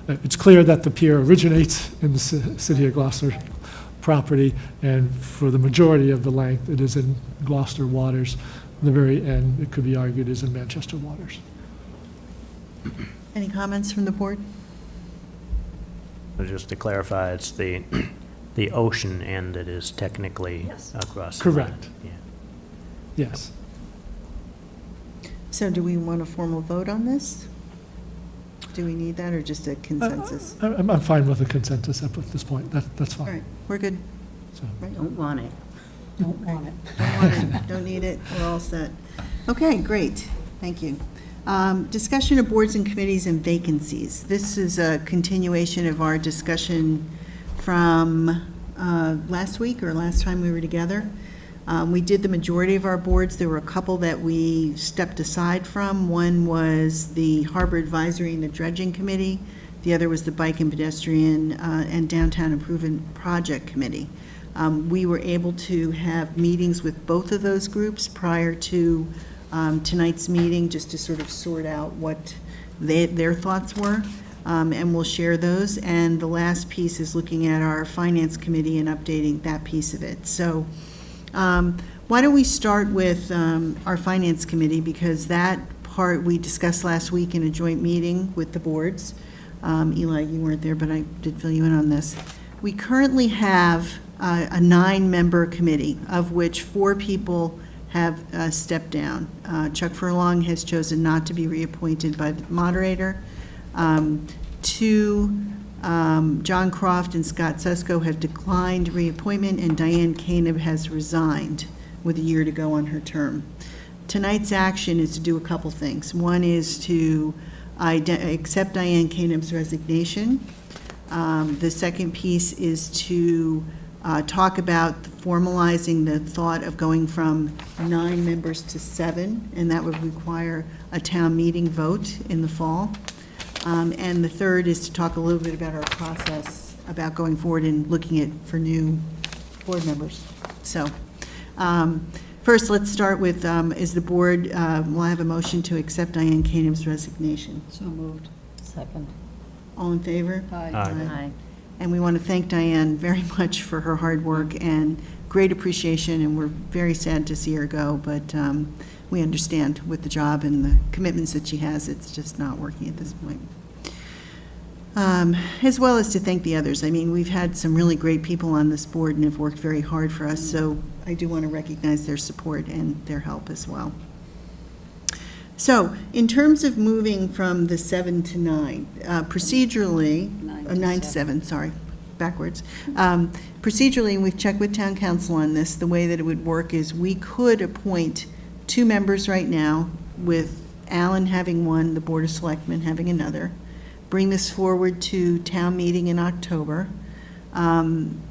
It's clear that the pier originates in the city of Gloucester property, and for the majority of the length, it is in Gloucester waters. The very end, it could be argued, is in Manchester waters. Any comments from the board? So just to clarify, it's the ocean end that is technically Yes. across the line. Correct. Yeah. Yes. So do we want a formal vote on this? Do we need that, or just a consensus? I'm fine with a consensus up at this point. That's All fine. right, we're good. So, Right? Don't want it. Don't want it. Don't want it, don't need it, we're all set. Okay, great, thank you. Discussion of boards and committees and vacancies. This is a continuation of our discussion from last week or last time we were together. We did the majority of our boards. There were a couple that we stepped aside from. One was the Harbor Advisory and the Dredging Committee. The other was the Bike and Pedestrian and Downtown Improvement Project Committee. We were able to have meetings with both of those groups prior to tonight's meeting, just to sort of sort out what their thoughts were, and we'll share those. And the last piece is looking at our Finance Committee and updating that piece of it. So why don't we start with our Finance Committee, because that part we discussed last week in a joint meeting with the boards. Eli, you weren't there, but I did fill you in on this. We currently have a 9-member committee, of which 4 people have stepped down. Chuck Furlong has chosen not to be reappointed by the moderator. 2, John Croft and Scott Susko have declined reappointment, and Diane Koenig has resigned with a year to go on her term. Tonight's action is to do a couple things. One is to accept Diane Koenig's resignation. The second piece is to talk about formalizing the thought of going from 9 members to 7, and that would require a town meeting vote in the fall. And the third is to talk a little bit about our process about going forward and looking at for new board members. So, first, let's start with, is the board, will I have a motion to accept Diane Koenig's resignation? So moved. Second. All in favor? Aye. Aye. Aye. And we want to thank Diane very much for her hard work and great appreciation, and we're very sad to see her go, but we understand with the job and the commitments that she has, it's just not working at this point. As well as to thank the others. I mean, we've had some really great people on this board and have worked very hard for us, so I do want to recognize their support and their help as well. So, in terms of moving from the 7 to 9, procedurally, 9 to 7, sorry, backwards. Procedurally, and we've checked with town council on this, the way that it would work is we could appoint 2 members right now, with Alan having one, the Board of Selectmen having another. Bring this forward to town meeting in October.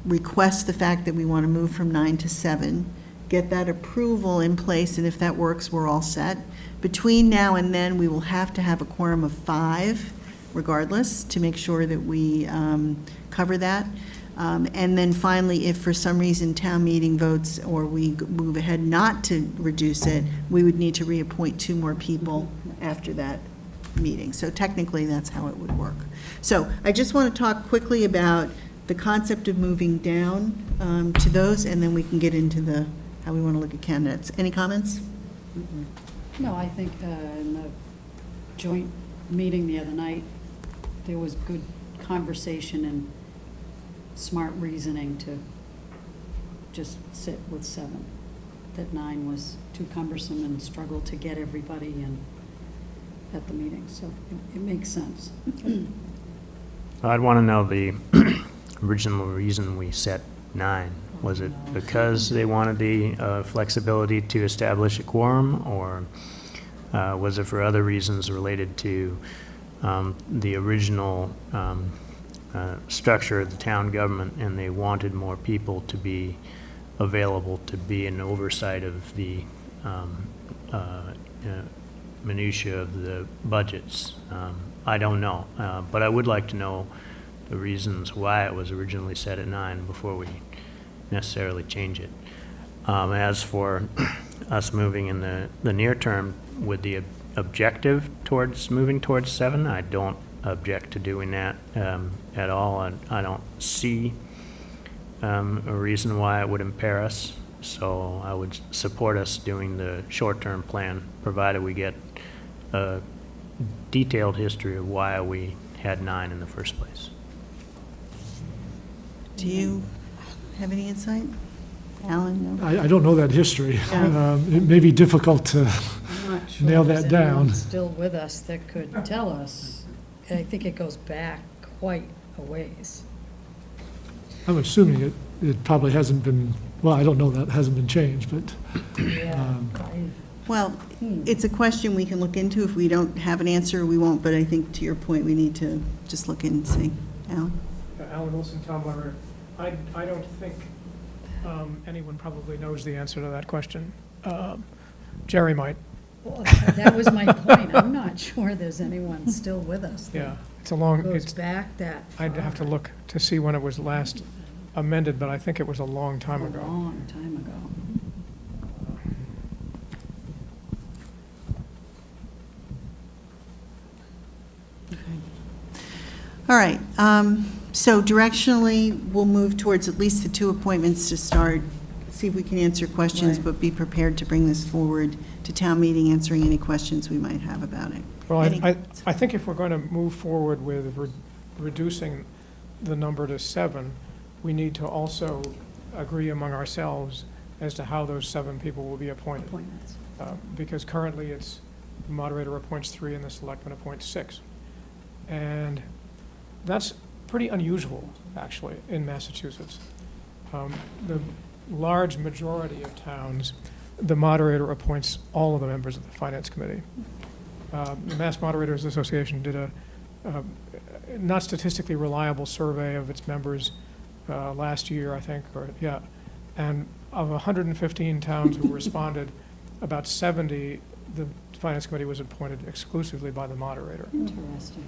Request the fact that we want to move from 9 to 7. Get that approval in place, and if that works, we're all set. Between now and then, we will have to have a quorum of 5, regardless, to make sure that we cover that. And then finally, if for some reason town meeting votes or we move ahead not to reduce it, we would need to reappoint 2 more people after that meeting. So technically, that's how it would work. So I just want to talk quickly about the concept of moving down to those, and then we can get into the how we want to look at candidates. Any comments? No, I think in the joint meeting the other night, there was good conversation and smart reasoning to just sit with 7. That 9 was too cumbersome and struggled to get everybody in at the meeting, so it makes sense. I'd want to know the original reason we set 9. Was it because they wanted the flexibility to establish a quorum, or was it for other reasons related to the original structure of the town government, and they wanted more people to be available to be an oversight of the minutia of the budgets? I don't know, but I would like to know the reasons why it was originally set at 9 before we necessarily change it. As for us moving in the near term with the objective towards moving towards 7, I don't object to doing that at all. I don't see a reason why it would impair us, so I would support us doing the short-term plan, provided we get a detailed history of why we had 9 in the first place. Do you have any insight? Alan, no? I don't know that history. Yeah. It may be difficult to I'm not sure nail there's that down. anyone still with us that could tell us. I think it goes back quite a ways. I'm assuming it probably hasn't been, well, I don't know that, hasn't been changed, but Yeah. Well, it's a question we can look into. If we don't have an answer, we won't, but I think to your point, we need to just look in and see. Alan? Alan Wilson, Tom Library. I don't think anyone probably knows the answer to that question. Jerry might. Well, that was my point. I'm not sure there's anyone still with us that Yeah, it's a long, goes it's, back that far. I'd have to look to see when it was last amended, but I think it was a long time A ago. long time ago. All right, so directionally, we'll move towards at least the 2 appointments to start, see if we can answer questions, Right. but be prepared to bring this forward to town meeting, answering any questions we might have about it. Well, Any- I think if we're going to move forward with reducing the number to 7, we need to also agree among ourselves as to how those 7 people will be appointed. Appointments. Because currently it's, the moderator appoints 3 and the selectman appoints 6. And that's pretty unusual, actually, in Massachusetts. The large majority of towns, the moderator appoints all of the members of the Finance Committee. The Mass Moderators Association did a not statistically reliable survey of its members last year, I think, and of 115 towns who responded, about 70, the Finance Committee was appointed exclusively by the moderator. Interesting.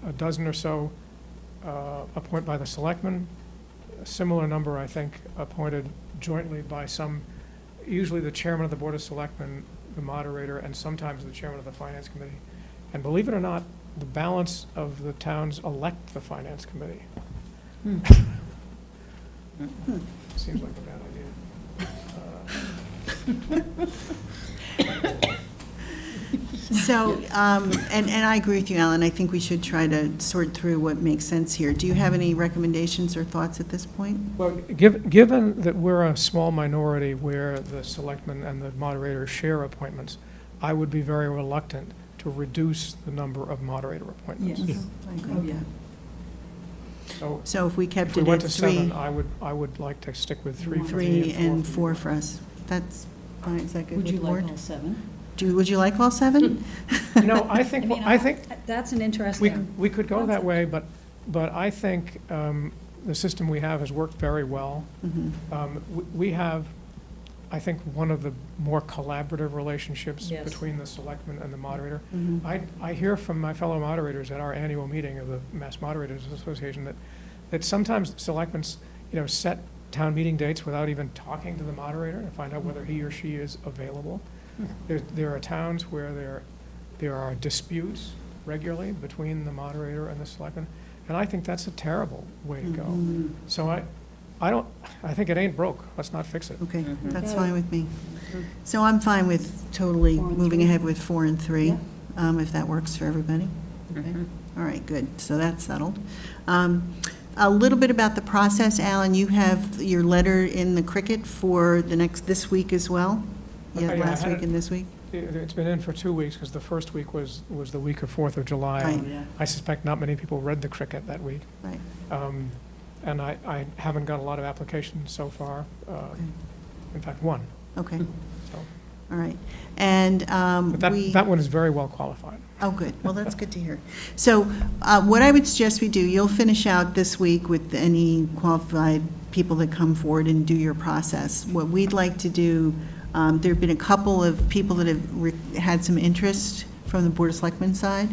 A dozen or so appointed by the selectmen, a similar number, I think, appointed jointly by some, usually the chairman of the Board of Selectmen, the moderator, and sometimes the chairman of the Finance Committee. And believe it or not, the balance of the towns elect the Finance Committee. Seems like a bad idea. So, and I agree with you, Alan. I think we should try to sort through what makes sense here. Do you have any recommendations or thoughts at this point? Well, given that we're a small minority where the selectmen and the moderator share appointments, I would be very reluctant to reduce the number of moderator appointments. I agree with that. So So if we kept if we it went at to three, 7, I would like to stick with 3 for me three and and 4 four for us, that's fine. Is that good Would with you the like board? all 7? Would you like all 7? No, I think, I think That's an we interesting, we could go that way, but I think the system we have has worked very well. Mhm. We have, I think, one of the more collaborative relationships Yes. between the selectman and the moderator. Mhm. I hear from my fellow moderators at our annual meeting of the Mass Moderators Association that sometimes selectmen, set town meeting dates without even talking to the moderator to find out whether he or she is available. There are towns where there are disputes regularly between the moderator and the selectman, and I think that's a terrible way to go. Mhm. So I think it ain't broke, let's not fix it. Okay, Mhm. that's fine with me. So I'm fine with totally 4 and moving 3. ahead with 4 and 3, Yeah. if that works for everybody. Okay. Mhm. All right, good, so that's settled. A little bit about the process, Alan, you have your letter in the Cricket for this week as well? Yeah, Yeah, I last had week it. and this week? It's been in for 2 weeks, because the first week was the week of 4th of July. Right. I suspect not many people read the Cricket that week. Right. And I haven't got a lot of applications so far, in fact, one, Okay, so. all right. And But we... that one is very well qualified. Oh, good. Well, that's good to hear. So what I would suggest we do, you'll finish out this week with any qualified people that come forward and do your process. What we'd like to do, there've been a couple of people that have had some interest from the Board of Selectmen side.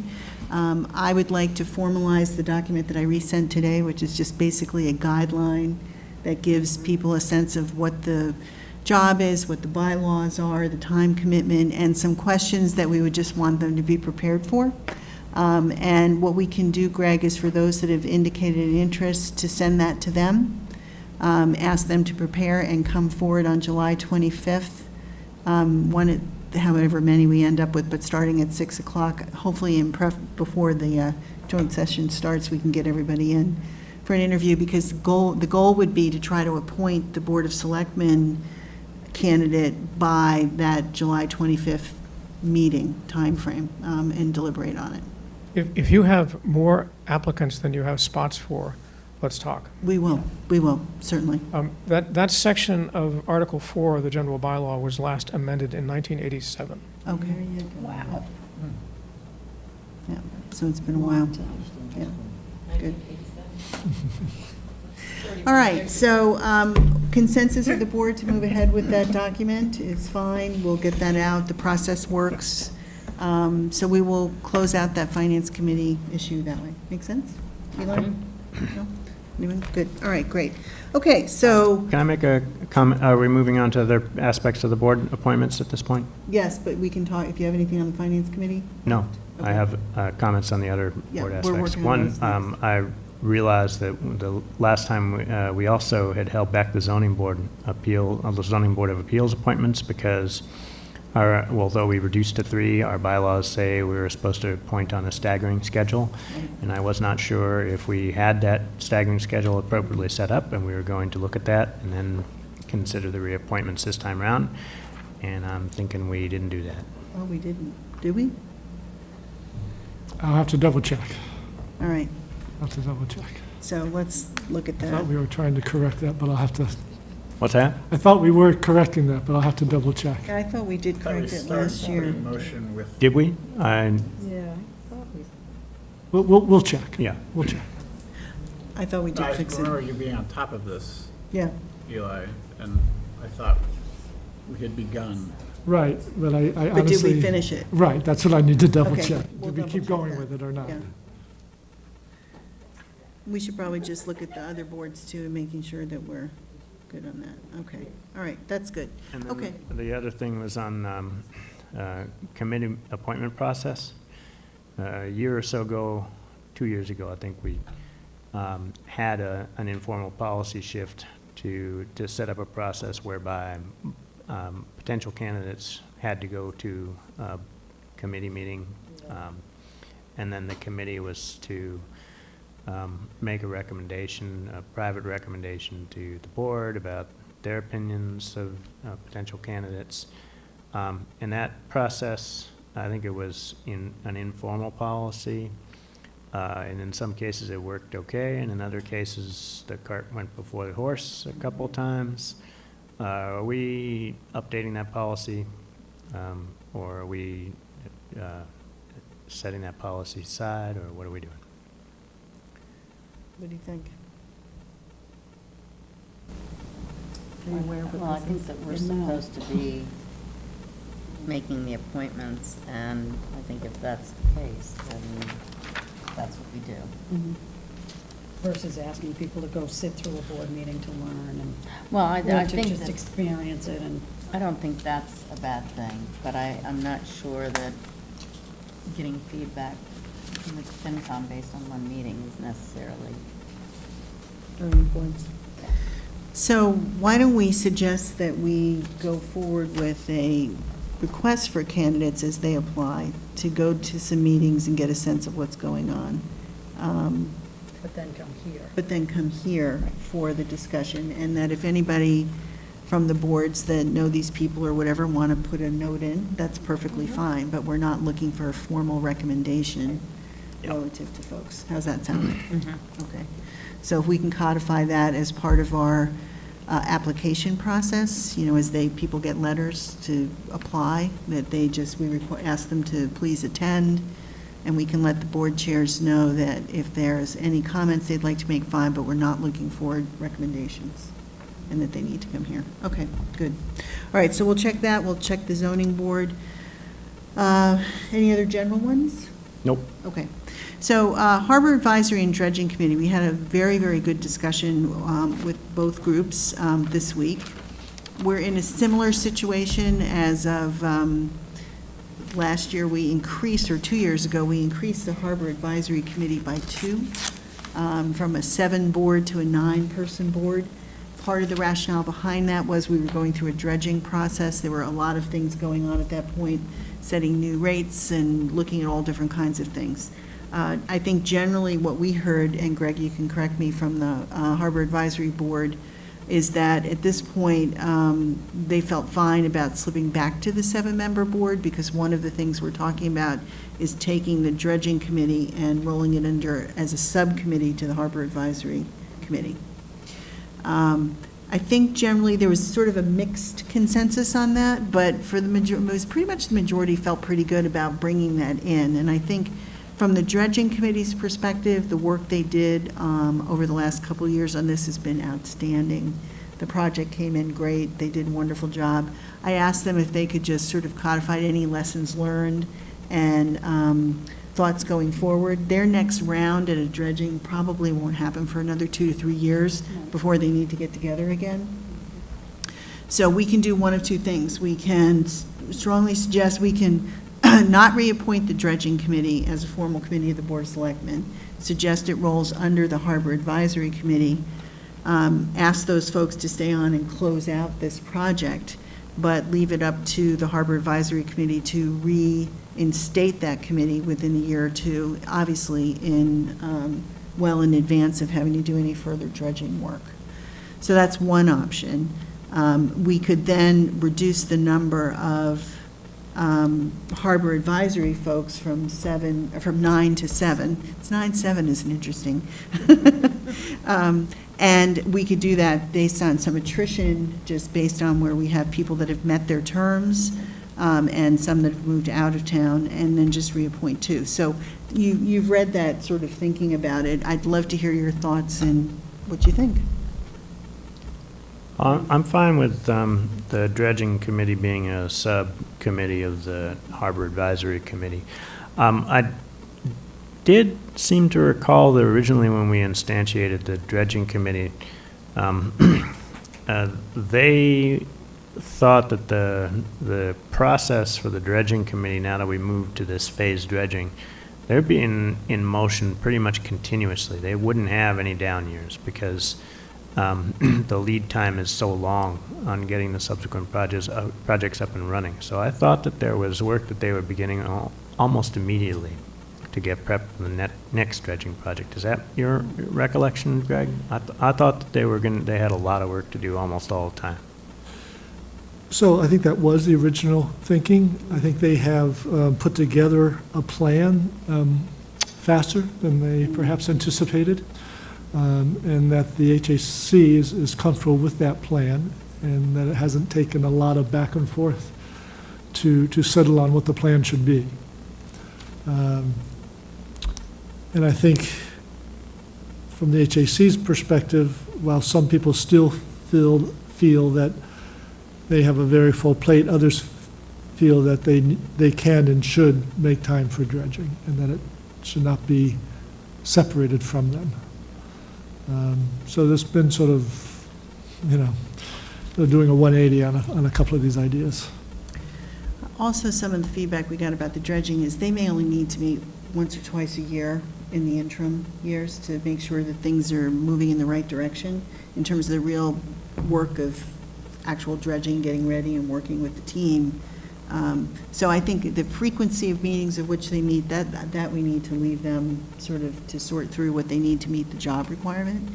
I would like to formalize the document that I resent today, which is just basically a guideline that gives people a sense of what the job is, what the bylaws are, the time commitment, and some questions that we would just want them to be prepared for. And what we can do, Greg, is for those that have indicated an interest, to send that to them, ask them to prepare and come forward on July 25th, however many we end up with, but starting at 6 o'clock, hopefully before the joint session starts, we can get everybody in for an interview, because the goal would be to try to appoint the Board of Selectmen candidate by that July 25th meeting timeframe, and deliberate on it. If you have more applicants than you have spots for, let's talk. We will, certainly. That section of Article 4 of the general bylaw was last amended in 1987. Okay, Wow. yeah, so it's been a while. Yeah, good. All right, so consensus of the board to move ahead with that document is fine. We'll get that out. The process works. So we will close out that finance committee issue that way. Make sense? Eli? No? Anyone? Good. All right, great. Okay, so, Can I make a comment? Are we moving on to other aspects of the board appointments at this point? yes, but we can talk, if you have anything on the finance committee? No, I Okay. have comments on the other Yeah, board we're aspects. working on One, those next. I realized that the last time we also had held back the zoning board the zoning board of appeals appointments, because although we reduced to 3, our bylaws say we were supposed to appoint on a staggering schedule, and I was not sure if we had that staggering schedule appropriately set up, and we were going to look at that and then consider the reappointments this time around, and I'm thinking we didn't do that. Oh, we didn't. Did we? I'll have to double check. All right, I'll have to double check. so let's look at I that. thought we were trying to correct that, but I'll have to, What's that? I thought we were correcting that, but I'll have to double check. I thought we did Thought we correct it started last year. the motion with Did we? yeah. We'll check. Yeah. We'll check. I thought we did I fix remember it. you being on top of this, Yeah, Eli, and I thought we had begun. Right, but I honestly. but did we finish it? Right, that's what I need to double Okay, check. we'll Did we keep double check going that. with it or not? Yeah. We should probably just look at the other boards too, and making sure that we're good on that. Okay, all right, that's good. And then Okay. The other thing was on committee appointment process. A year or so ago, 2 years ago, I think we had an informal policy shift to set up a process whereby potential candidates had to go to a committee meeting, and then the committee was to make a recommendation, a private recommendation to the board about their opinions of potential candidates. In that process, I think it was in an informal policy, and in some cases it worked okay, and in other cases the cart went before the horse a couple times. Are we updating that policy, or are we setting that policy aside, or what are we doing? What do you think? Well, I think that we're supposed to be making the appointments, and I think if that's the case, then that's what we do. Versus asking people to go sit through a board meeting to learn and, Well, I or to think just that, experience it and. I don't think that's a bad thing, but I'm not sure that getting feedback from the FinCom based on one meeting is necessarily. Very important. So why don't we suggest that we go forward with a request for candidates as they apply to go to some meetings and get a sense of what's going on. But then come here. But then come here for the discussion, and that if anybody from the boards that know these people or whatever want to put a note in, that's perfectly fine, but we're not looking for a formal recommendation relative to folks. How's that sound? Okay. So if we can codify that as part of our application process, you know, as people get letters to apply, that we ask them to please attend, and we can let the board chairs know that if there's any comments they'd like to make, fine, but we're not looking for recommendations, and that they need to come here. Okay, good. All right, so we'll check that. We'll check the zoning board. Any other general ones? Nope. Okay. So Harbor Advisory and Dredging Committee, we had a very, very good discussion with both groups this week. We're in a similar situation as of last year. We increased, or 2 years ago, we increased the Harbor Advisory Committee by 2, from a 7-board to a 9-person board. Part of the rationale behind that was we were going through a dredging process. There were a lot of things going on at that point, setting new rates and looking at all different kinds of things. I think generally what we heard, and Greg, you can correct me, from the Harbor Advisory Board, is that at this point, they felt fine about slipping back to the 7-member board, because one of the things we're talking about is taking the dredging committee and rolling it under as a subcommittee to the Harbor Advisory Committee. I think generally there was sort of a mixed consensus on that, but for the majority, it was pretty much the majority felt pretty good about bringing that in. And I think from the dredging committee's perspective, the work they did over the last couple of years on this has been outstanding. The project came in great. They did a wonderful job. I asked them if they could just sort of codify any lessons learned and thoughts going forward. Their next round at a dredging probably won't happen for another 2 to 3 years before they need to get together again. So we can do one of two things. We can strongly suggest we can not reappoint the dredging committee as a formal committee of the Board of Selectmen, suggest it rolls under the Harbor Advisory Committee, ask those folks to stay on and close out this project, but leave it up to the Harbor Advisory Committee to reinstate that committee within a year or two, obviously well in advance of having to do any further dredging work. So that's one option. We could then reduce the number of Harbor Advisory folks from 9 to 7. It's 9-7 isn't interesting. And we could do that based on some attrition, just based on where we have people that have met their terms and some that have moved out of town, and then just reappoint 2. So you've read that, sort of thinking about it. I'd love to hear your thoughts and what you think. I'm fine with the dredging committee being a subcommittee of the Harbor Advisory Committee. I did seem to recall that originally when we instantiated the dredging committee, they thought that the process for the dredging committee, now that we moved to this phased dredging, they'd be in motion pretty much continuously. They wouldn't have any down years, because the lead time is so long on getting the subsequent projects up and running. So I thought that there was work that they were beginning almost immediately to get prepped for the next dredging project. Is that your recollection, Greg? I thought that they had a lot of work to do almost all the time. So I think that was the original thinking. I think they have put together a plan faster than they perhaps anticipated, and that the HAC is comfortable with that plan, and that it hasn't taken a lot of back and forth to settle on what the plan should be. And I think from the HAC's perspective, while some people still feel that they have a very full plate, others feel that they can and should make time for dredging, and that it should not be separated from them. So there's been sort of, they're doing a 180 on a couple of these ideas. Also, some of the feedback we got about the dredging is they may only need to meet once or twice a year in the interim years to make sure that things are moving in the right direction in terms of the real work of actual dredging, getting ready and working with the team. So I think the frequency of meetings of which they meet, that we need to leave them sort of to sort through what they need to meet the job requirement.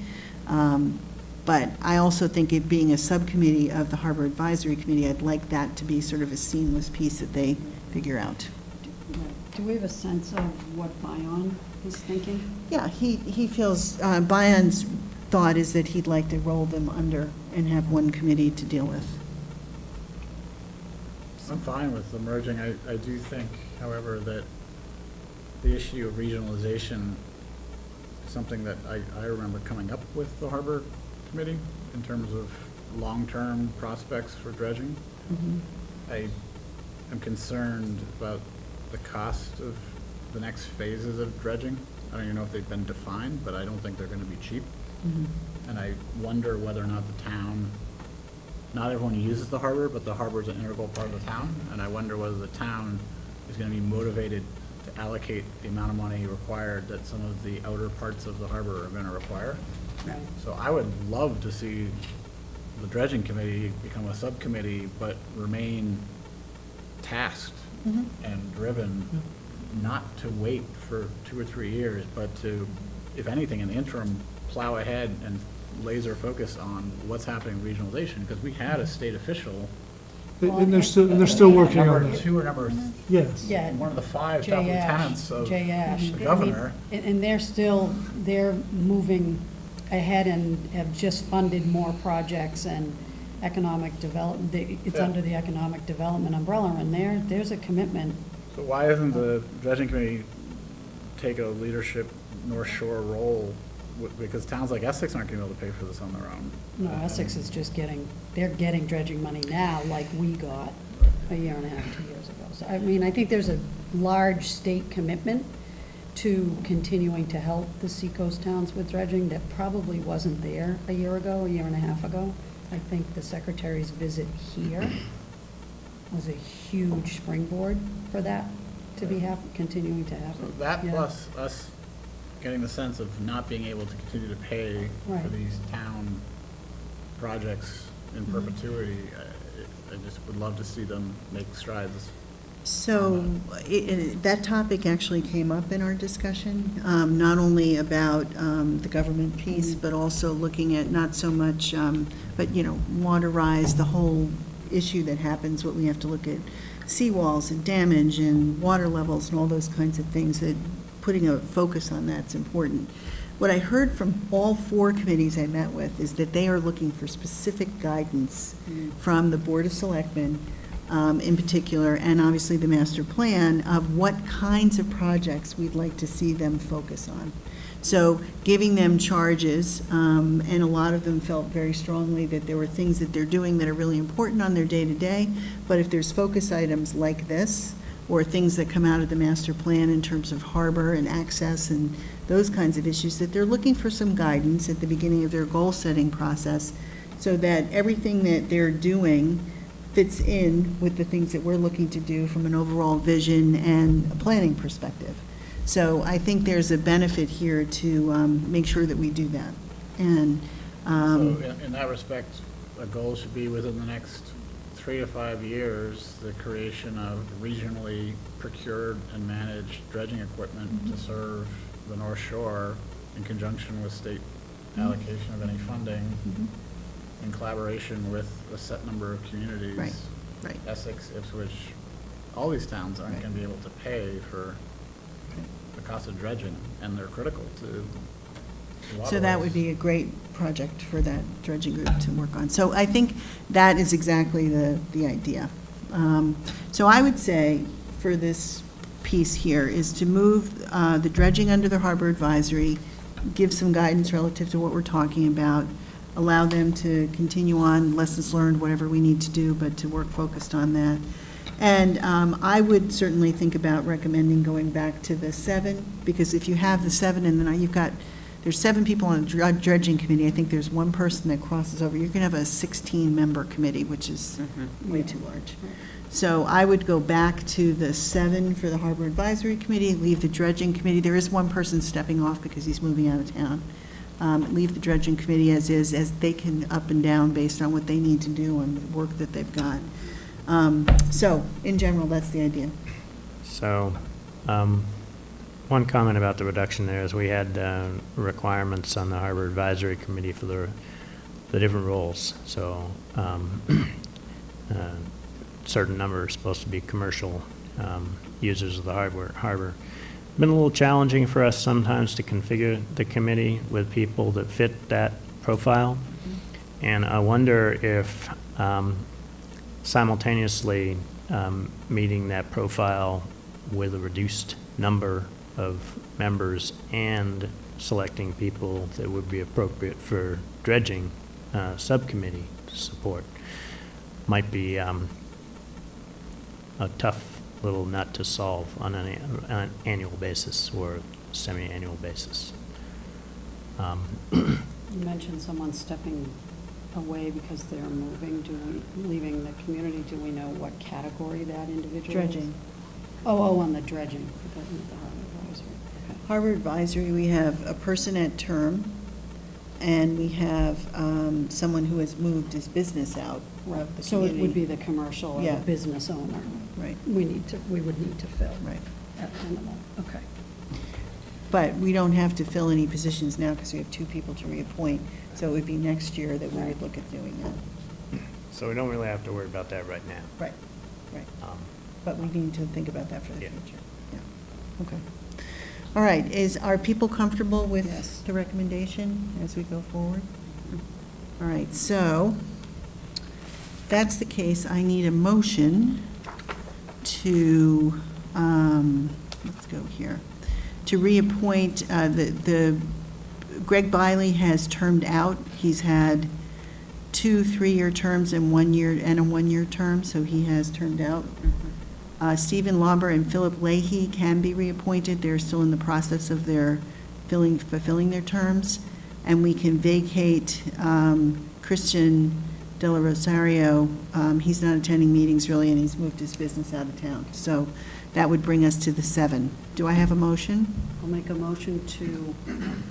But I also think it being a subcommittee of the Harbor Advisory Committee, I'd like that to be sort of a seamless piece that they figure out. Do we have a sense of what Bion is thinking? Yeah, he feels, Bion's thought is that he'd like to roll them under and have one committee to deal with. I'm fine with the merging. I do think, however, that the issue of regionalization is something that I remember coming up with the Harbor Committee in terms of long-term prospects for dredging. I am concerned about the cost of the next phases of dredging. I don't even know if they've been defined, but I don't think they're going to be cheap. And I wonder whether or not the town, not everyone uses the harbor, but the harbor is an integral part of the town. And I wonder whether the town is going to be motivated to allocate the amount of money required that some of the outer parts of the harbor are going to require. Right. So I would love to see the dredging committee become a subcommittee, but remain tasked and driven, not to wait for 2 or 3 years, but to, if anything, in the interim, plow ahead and laser focus on what's happening in regionalization, because we had a state official. And they're still working on Number that. 2 or number, Yes. Yeah. one of the 5 top lieutenants of Jay Ash. the governor. And they're moving ahead and have just funded more projects and economic development. It's Yeah. under the economic development umbrella, and there's a commitment. So why doesn't the dredging committee take a leadership North Shore role? Because towns like Essex aren't going to be able to pay for this on their own. No, Essex is just they're getting dredging money now like we got a year and a half, 2 years ago. So, I mean, I think there's a large state commitment to continuing to help the seacoast towns with dredging that probably wasn't there a year and a half ago. I think the secretary's visit here was a huge springboard for that to be continuing to So happen. that Yeah. plus us getting the sense of not being able to continue to pay for Right. these town projects in perpetuity, I just would love to see them make strides. So that topic actually came up in our discussion, not only about the government piece, but also looking at not so much, but, water rise, the whole issue that happens, what we have to look at seawalls and damage and water levels and all those kinds of things, that putting a focus on that's important. What I heard from all 4 committees I met with is that they are looking for specific guidance from the Board of Selectmen, in particular, and obviously the master plan, of what kinds of projects we'd like to see them focus on. So giving them charges, and a lot of them felt very strongly that there were things that they're doing that are really important on their day-to-day, but if there's focus items like this, or things that come out of the master plan in terms of harbor and access and those kinds of issues, that they're looking for some guidance at the beginning of their goal-setting process, so that everything that they're doing fits in with the things that we're looking to do from an overall vision and a planning perspective. So I think there's a benefit here to make sure that we do that. And So in that respect, a goal should be within the next 3 to 5 years, the creation of regionally procured and managed dredging equipment to serve the North Shore in conjunction with state allocation of any funding, in collaboration with a set number of communities. Right, right. Essex, Ipswich, all these towns aren't gonna be able to pay for the cost of dredging, and they're critical to So that would be a great project for that dredging group to work on. So I think that is exactly the idea. So I would say for this piece here is to move the dredging under the harbor advisory, give some guidance relative to what we're talking about, allow them to continue on, lessons learned, whatever we need to do, but to work focused on that. And I would certainly think about recommending going back to the 7, because if you have the 7 and then there's 7 people on the dredging committee, I think there's one person that crosses over. You're going to have a 16-member committee, which is way too large. So I would go back to the 7 for the Harbor Advisory Committee, leave the dredging committee. There is one person stepping off because he's moving out of town. Leave the dredging committee as is, as they can up and down based on what they need to do and the work that they've got. So, in general, that's the idea. So, one comment about the reduction there is we had requirements on the Harbor Advisory Committee for the different roles. So, certain number are supposed to be commercial users of the harbor. Been a little challenging for us sometimes to configure the committee with people that fit that profile. And I wonder if simultaneously meeting that profile with a reduced number of members and selecting people that would be appropriate for dredging subcommittee support might be a tough little nut to solve on an annual basis or semi-annual basis. You mentioned someone stepping away because they're moving, leaving the community. Do we know what category that individual is? Dredging. Oh, on the dredging. I thought you meant the harbor advisory. Okay. Harbor Advisory, we have a person at term, and we have someone who has moved his business out of the So community. it would be the commercial or Yeah. the business owner. Right, We would need to fill. right. At the end of that. Okay. But we don't have to fill any positions now because we have 2 people to reappoint. So it would be next year that we would look at doing that. So we don't really have to worry about that right now. Right, right. Um, But we need to think about that for the Yeah. future. Yeah, okay. All right, are people comfortable with Yes. the recommendation as we go forward? All right, so if that's the case, I need a motion to, let's go here, to reappoint, Greg Biley has termed out. He's had 2 3-year terms and 1 year, and a 1-year term, so he has termed out. Stephen Lauber and Philip Leahy can be reappointed. They're still in the process of fulfilling their terms. And we can vacate Christian De La Rosario. He's not attending meetings really, and he's moved his business out of town. So that would bring us to the 7. Do I have a motion? I'll make a motion to,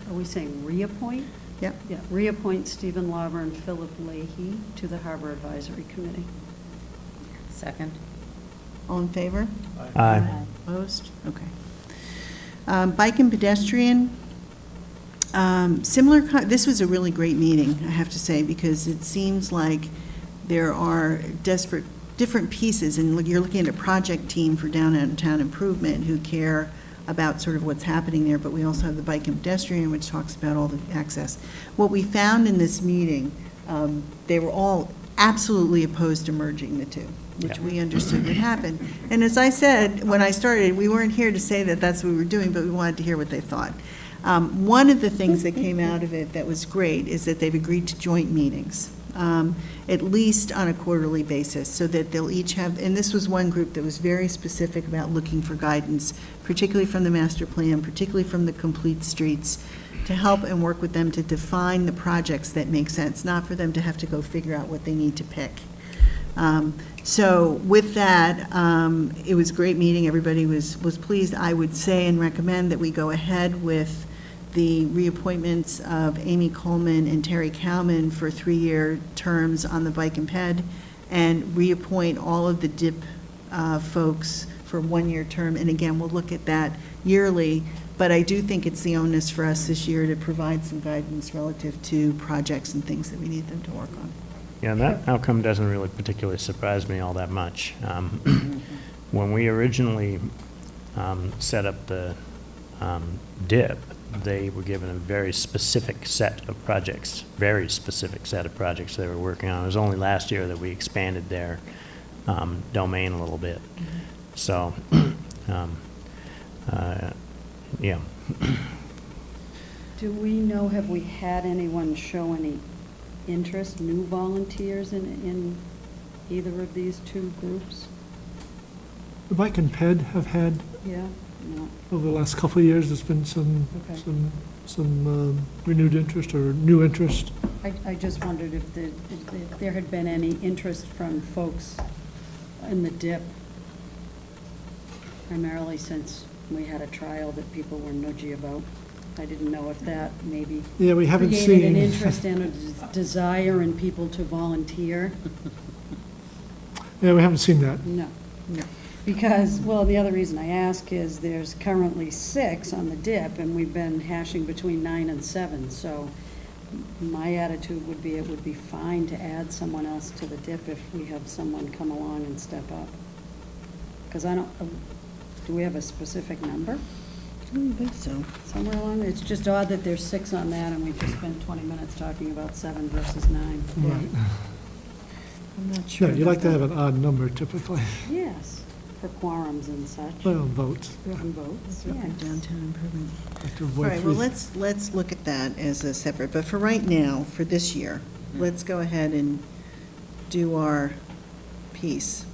are we saying reappoint? Yep. Yeah, reappoint Stephen Lauber and Philip Leahy to the Harbor Advisory Committee. Second? All in favor? Aye. Opposed? Okay. Bike and pedestrian, this was a really great meeting, I have to say, because it seems like there are different pieces, and you're looking at a project team for downtown improvement who care about sort of what's happening there, but we also have the bike and pedestrian, which talks about all the access. What we found in this meeting, they were all absolutely opposed to merging the 2, which we understood would happen. And as I said, when I started, we weren't here to say that that's what we were doing, but we wanted to hear what they thought. One of the things that came out of it that was great is that they've agreed to joint meetings, at least on a quarterly basis, so that they'll each have, and this was one group that was very specific about looking for guidance, particularly from the master plan, particularly from the complete streets, to help and work with them to define the projects that make sense, not for them to have to go figure out what they need to pick. So with that, it was a great meeting. Everybody was pleased. I would say and recommend that we go ahead with the reappointments of Amy Coleman and Terry Cowman for 3-year terms on the Bike and Ped, and reappoint all of the DIP folks for 1-year term. And again, we'll look at that yearly, but I do think it's the onus for us this year to provide some guidance relative to projects and things that we need them to work on. Yeah, and that outcome doesn't really particularly surprise me all that much. When we originally set up the DIP, they were given a very specific set of projects they were working on. It was only last year that we expanded their domain a little bit. So, yeah. Do we know, have we had anyone show any interest, new volunteers in either of these two groups? The Bike and Ped have had, Yeah? No. over the last couple of years, there's been some renewed interest or new interest. I just wondered if there had been any interest from folks in the DIP, primarily since we had a trial that people were nudgy about. I didn't know if that maybe Yeah, we haven't created an seen, interest and a desire in people to volunteer. yeah, we haven't seen that. No. Because, well, the other reason I ask is there's currently 6 on the DIP, and we've been hashing between 9 and 7, so my attitude would be it would be fine to add someone else to the DIP if we have someone come along and step up. Because I don't, do we have a specific number I don't think so. somewhere along? It's just odd that there's 6 on that, and we've just spent 20 minutes talking about 7 versus 9. Right. I'm not sure. Yeah, you like to about have an odd number typically. Yes, for quorums and such, Well, votes, yeah. and votes, that. yes. Downtown improvement. Like to All avoid right, well, three- let's look at that as a separate, but for right now, for this year, let's go ahead and do our piece.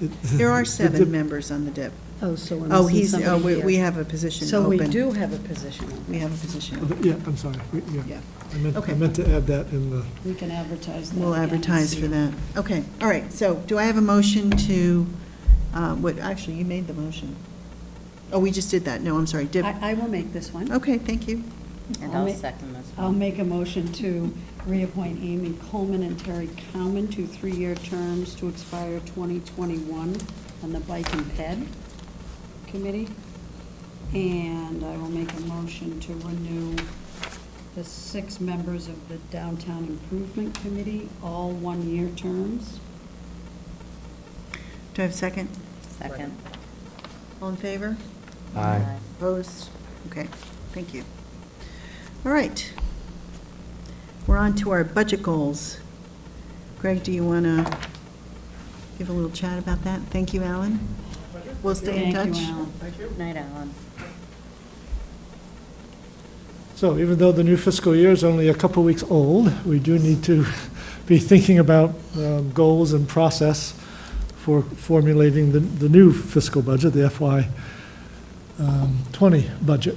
There are The 7 dip- members on the DIP. Oh, so we're Oh, missing somebody we here. have a position So open. we do have a position open. We have a position Oh, open, Yeah, I'm sorry, yeah. yeah. I Okay. meant to add that in the, We can advertise that. We'll again and advertise see. for that. Okay, all right, so do I have a motion to, actually, you made the motion. Oh, we just did that. No, I'm sorry, DIP. I will make this one. Okay, thank you. And I'll I'll make- second this I'll one. make a motion to reappoint Amy Coleman and Terry Cowman to 3-year terms to expire 2021 on the Bike and Ped Committee. And I will make a motion to renew the 6 members of the Downtown Improvement Committee, all 1-year terms. Do I have a second? Second. All in favor? Aye. Opposed? Okay, thank you. All right. We're on to our budget goals. Greg, do you want to give a little chat about that? Thank you, Alan. We'll stay in touch. Thank you, Alan. Good night, Alan. so even though the new fiscal year is only a couple weeks old, we do need to be thinking about goals and process for formulating the new fiscal budget, the FY '20 budget.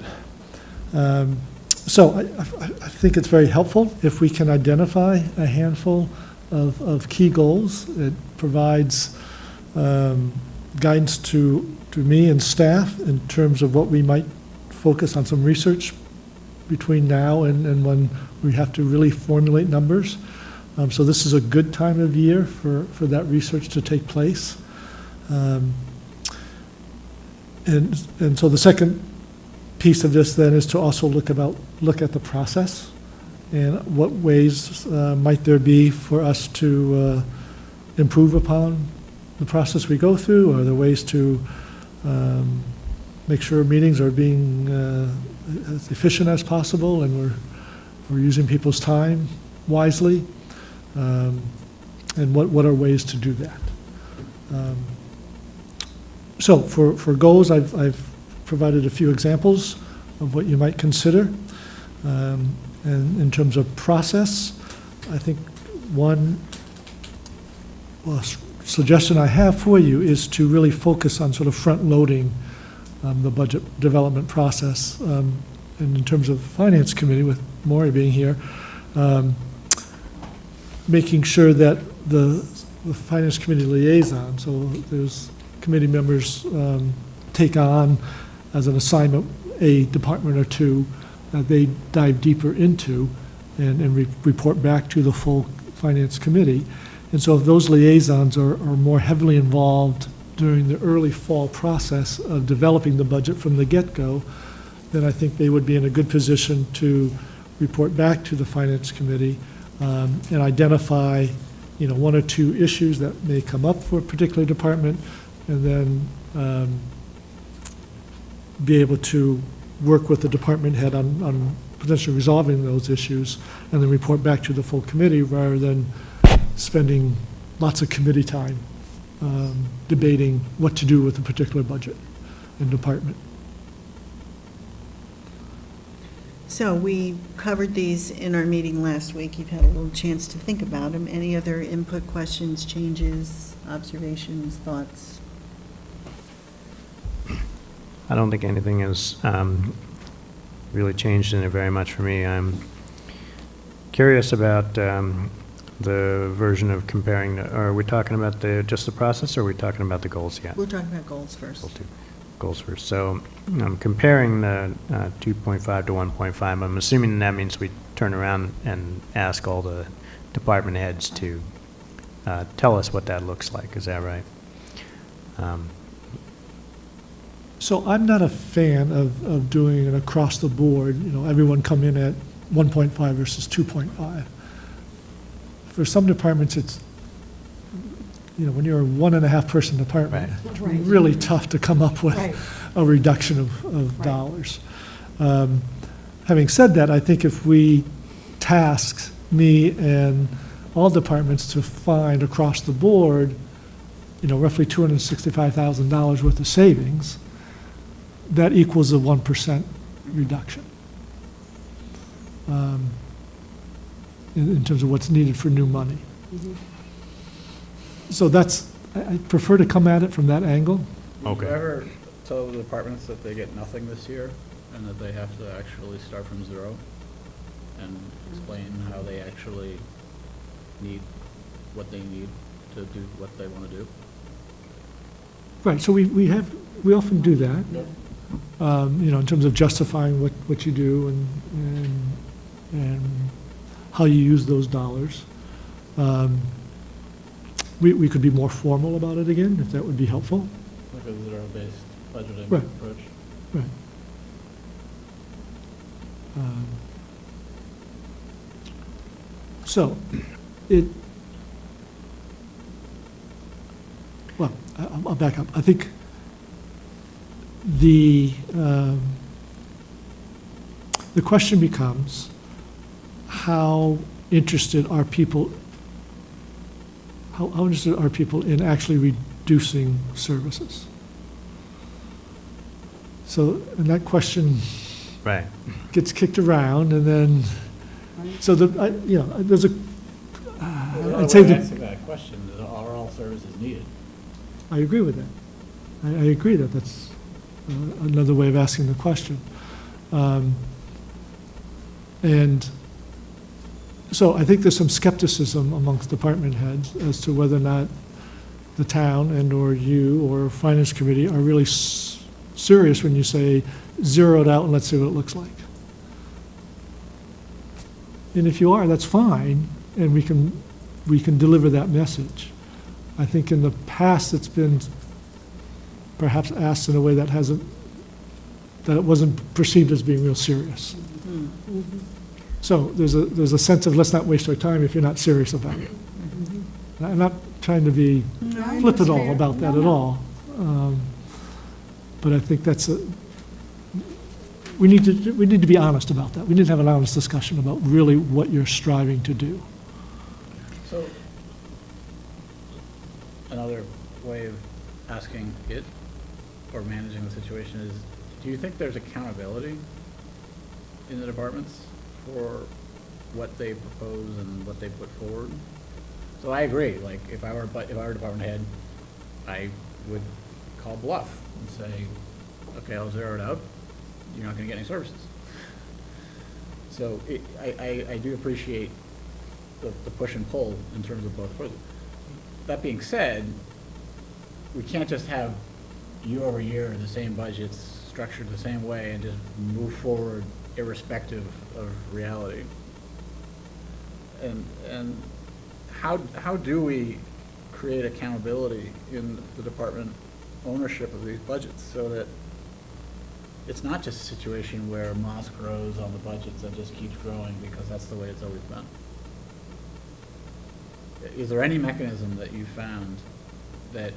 So I think it's very helpful if we can identify a handful of key goals. It provides guidance to me and staff in terms of what we might focus on, some research between now and when we have to really formulate numbers. So this is a good time of year for that research to take place. And so the second piece of this then is to also look at the process and what ways might there be for us to improve upon the process we go through. Are there ways to make sure meetings are being as efficient as possible and we're using people's time wisely? And what are ways to do that? So for goals, I've provided a few examples of what you might consider. And in terms of process, I think one suggestion I have for you is to really focus on sort of front-loading the budget development process. And in terms of Finance Committee, with Maury being here, making sure that the Finance Committee liaison, so there's committee members take on as an assignment a department or two that they dive deeper into and report back to the full finance committee. And so if those liaisons are more heavily involved during the early fall process of developing the budget from the get-go, then I think they would be in a good position to report back to the finance committee and identify, one or two issues that may come up for a particular department, and then be able to work with the department head on potentially resolving those issues, and then report back to the full committee rather than spending lots of committee time debating what to do with a particular budget and department. So we covered these in our meeting last week. You've had a little chance to think about them. Any other input, questions, changes, observations, thoughts? I don't think anything has really changed in it very much for me. I'm curious about the version of comparing, are we talking about just the process, or are we talking about the goals yet? We'll talk about goals first. Goals first. So comparing the 2.5 to 1.5, I'm assuming that means we turn around and ask all the department heads to tell us what that looks like. Is that right? So I'm not a fan of doing it across the board, everyone come in at 1.5 versus 2.5. For some departments, it's, when you're a 1.5 person department, it's Right. really tough to come up with Right. a reduction of Right. dollars. Having said that, I think if we tasked me and all departments to find across the board, roughly $265,000 worth of savings, that equals a 1% reduction in terms of what's needed for new money. So I prefer to come at it from that angle. Would you ever tell the departments that they get nothing this year and that they have to actually start from zero and explain how they actually need what they need to do what they want to do? Right, so we often do that, in terms of justifying what you do and how you use those dollars. We could be more formal about it again, if that would be helpful. Like a zero-based budgeting Right. approach? Right. So, I'll back up. I think the question becomes, how interested are people in actually reducing services? So, and that question Right. gets kicked around, and then, so there's a, I'd say that, Answering that question is, are all services needed? I agree with that. I agree that that's another way of asking the question. And so I think there's some skepticism amongst department heads as to whether or not the town and/or you or finance committee are really serious when you say zero it out and let's see what it looks like. And if you are, that's fine, and we can deliver that message. I think in the past, it's been perhaps asked in a way that it wasn't perceived as being real serious. So there's a sense of, let's not waste our time if you're not serious about it. I'm not trying to be flippant all about that at all. But I think we need to be honest about that. We need to have an honest discussion about really what you're striving to do. So, another way of asking it, or managing the situation is, do you think there's accountability in the departments for what they propose and what they put forward? So I agree, like, if I were a department head, I would call bluff and say, okay, I'll zero it out, you're not gonna get any services. So I do appreciate the push and pull in terms of both approaches. That being said, we can't just have year over year the same budgets structured the same way and just move forward irrespective of reality. And how do we create accountability in the department ownership of these budgets so that it's not just a situation where moss grows on the budgets and just keeps growing because that's the way it's always been? Is there any mechanism that you found that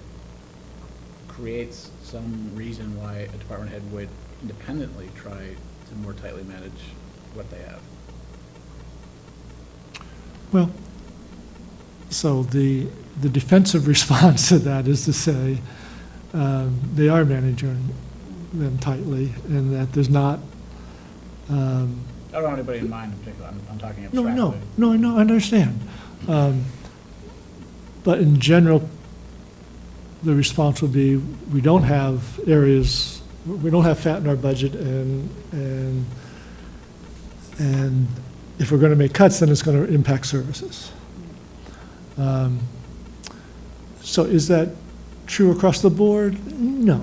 creates some reason why a department head would independently try to more tightly manage what they have? Well, so the defensive response to that is to say they are managing them tightly, and that there's not. I don't have anybody in mind in particular. I'm talking abstractly. No, I understand. But in general, the response would be, we don't have areas, we don't have fat in our budget, and if we're going to make cuts, then it's going to impact services. So is that true across the board? No,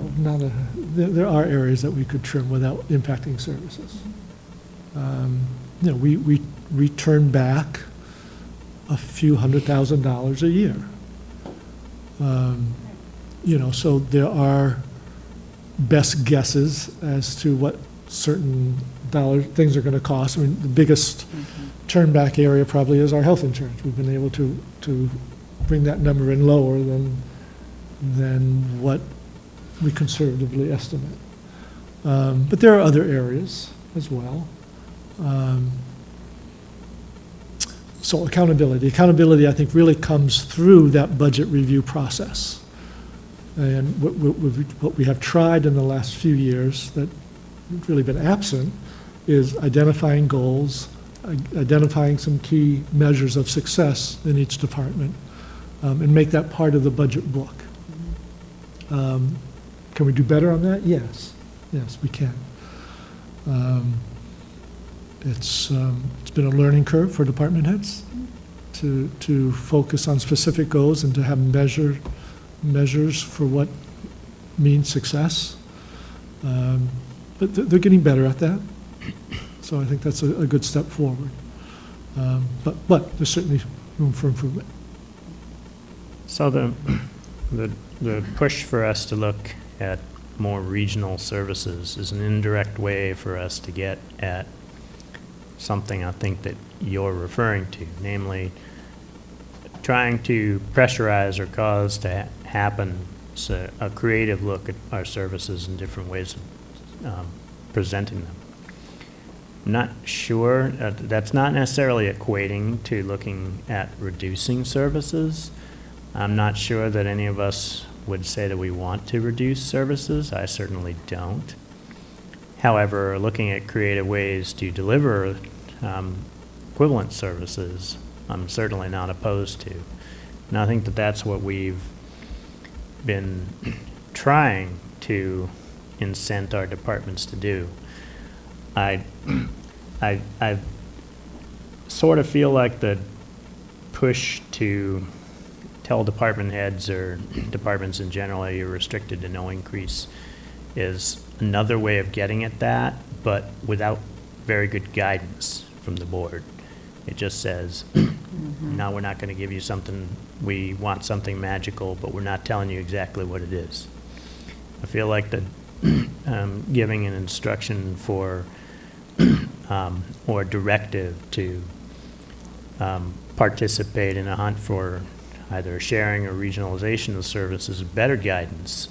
there are areas that we could trim without impacting services. We turn back a few $100,000 a year. So there are best guesses as to what certain things are going to cost. I mean, the biggest turn back area probably is our health insurance. We've been able to bring that number in lower than what we conservatively estimate. But there are other areas as well. So accountability, I think, really comes through that budget review process. And what we have tried in the last few years that has really been absent is identifying goals, identifying some key measures of success in each department, and make that part of the budget book. Can we do better on that? Yes, we can. It's been a learning curve for department heads to focus on specific goals and to have measures for what means success. But they're getting better at that. So I think that's a good step forward. But there's certainly room for improvement. So the push for us to look at more regional services is an indirect way for us to get at something I think that you're referring to, namely trying to pressurize or cause to happen a creative look at our services and different ways of presenting them. I'm not sure, that's not necessarily equating to looking at reducing services. I'm not sure that any of us would say that we want to reduce services. I certainly don't. However, looking at creative ways to deliver equivalent services, I'm certainly not opposed to. And I think that that's what we've been trying to incent our departments to do. I sort of feel like the push to tell department heads or departments in general you're restricted to no increase is another way of getting at that, but without very good guidance from the board. It just says, no, we're not going to give you something, we want something magical, but we're not telling you exactly what it is. I feel like the giving an instruction for or directive to participate in a hunt for either sharing or regionalization of services is better guidance.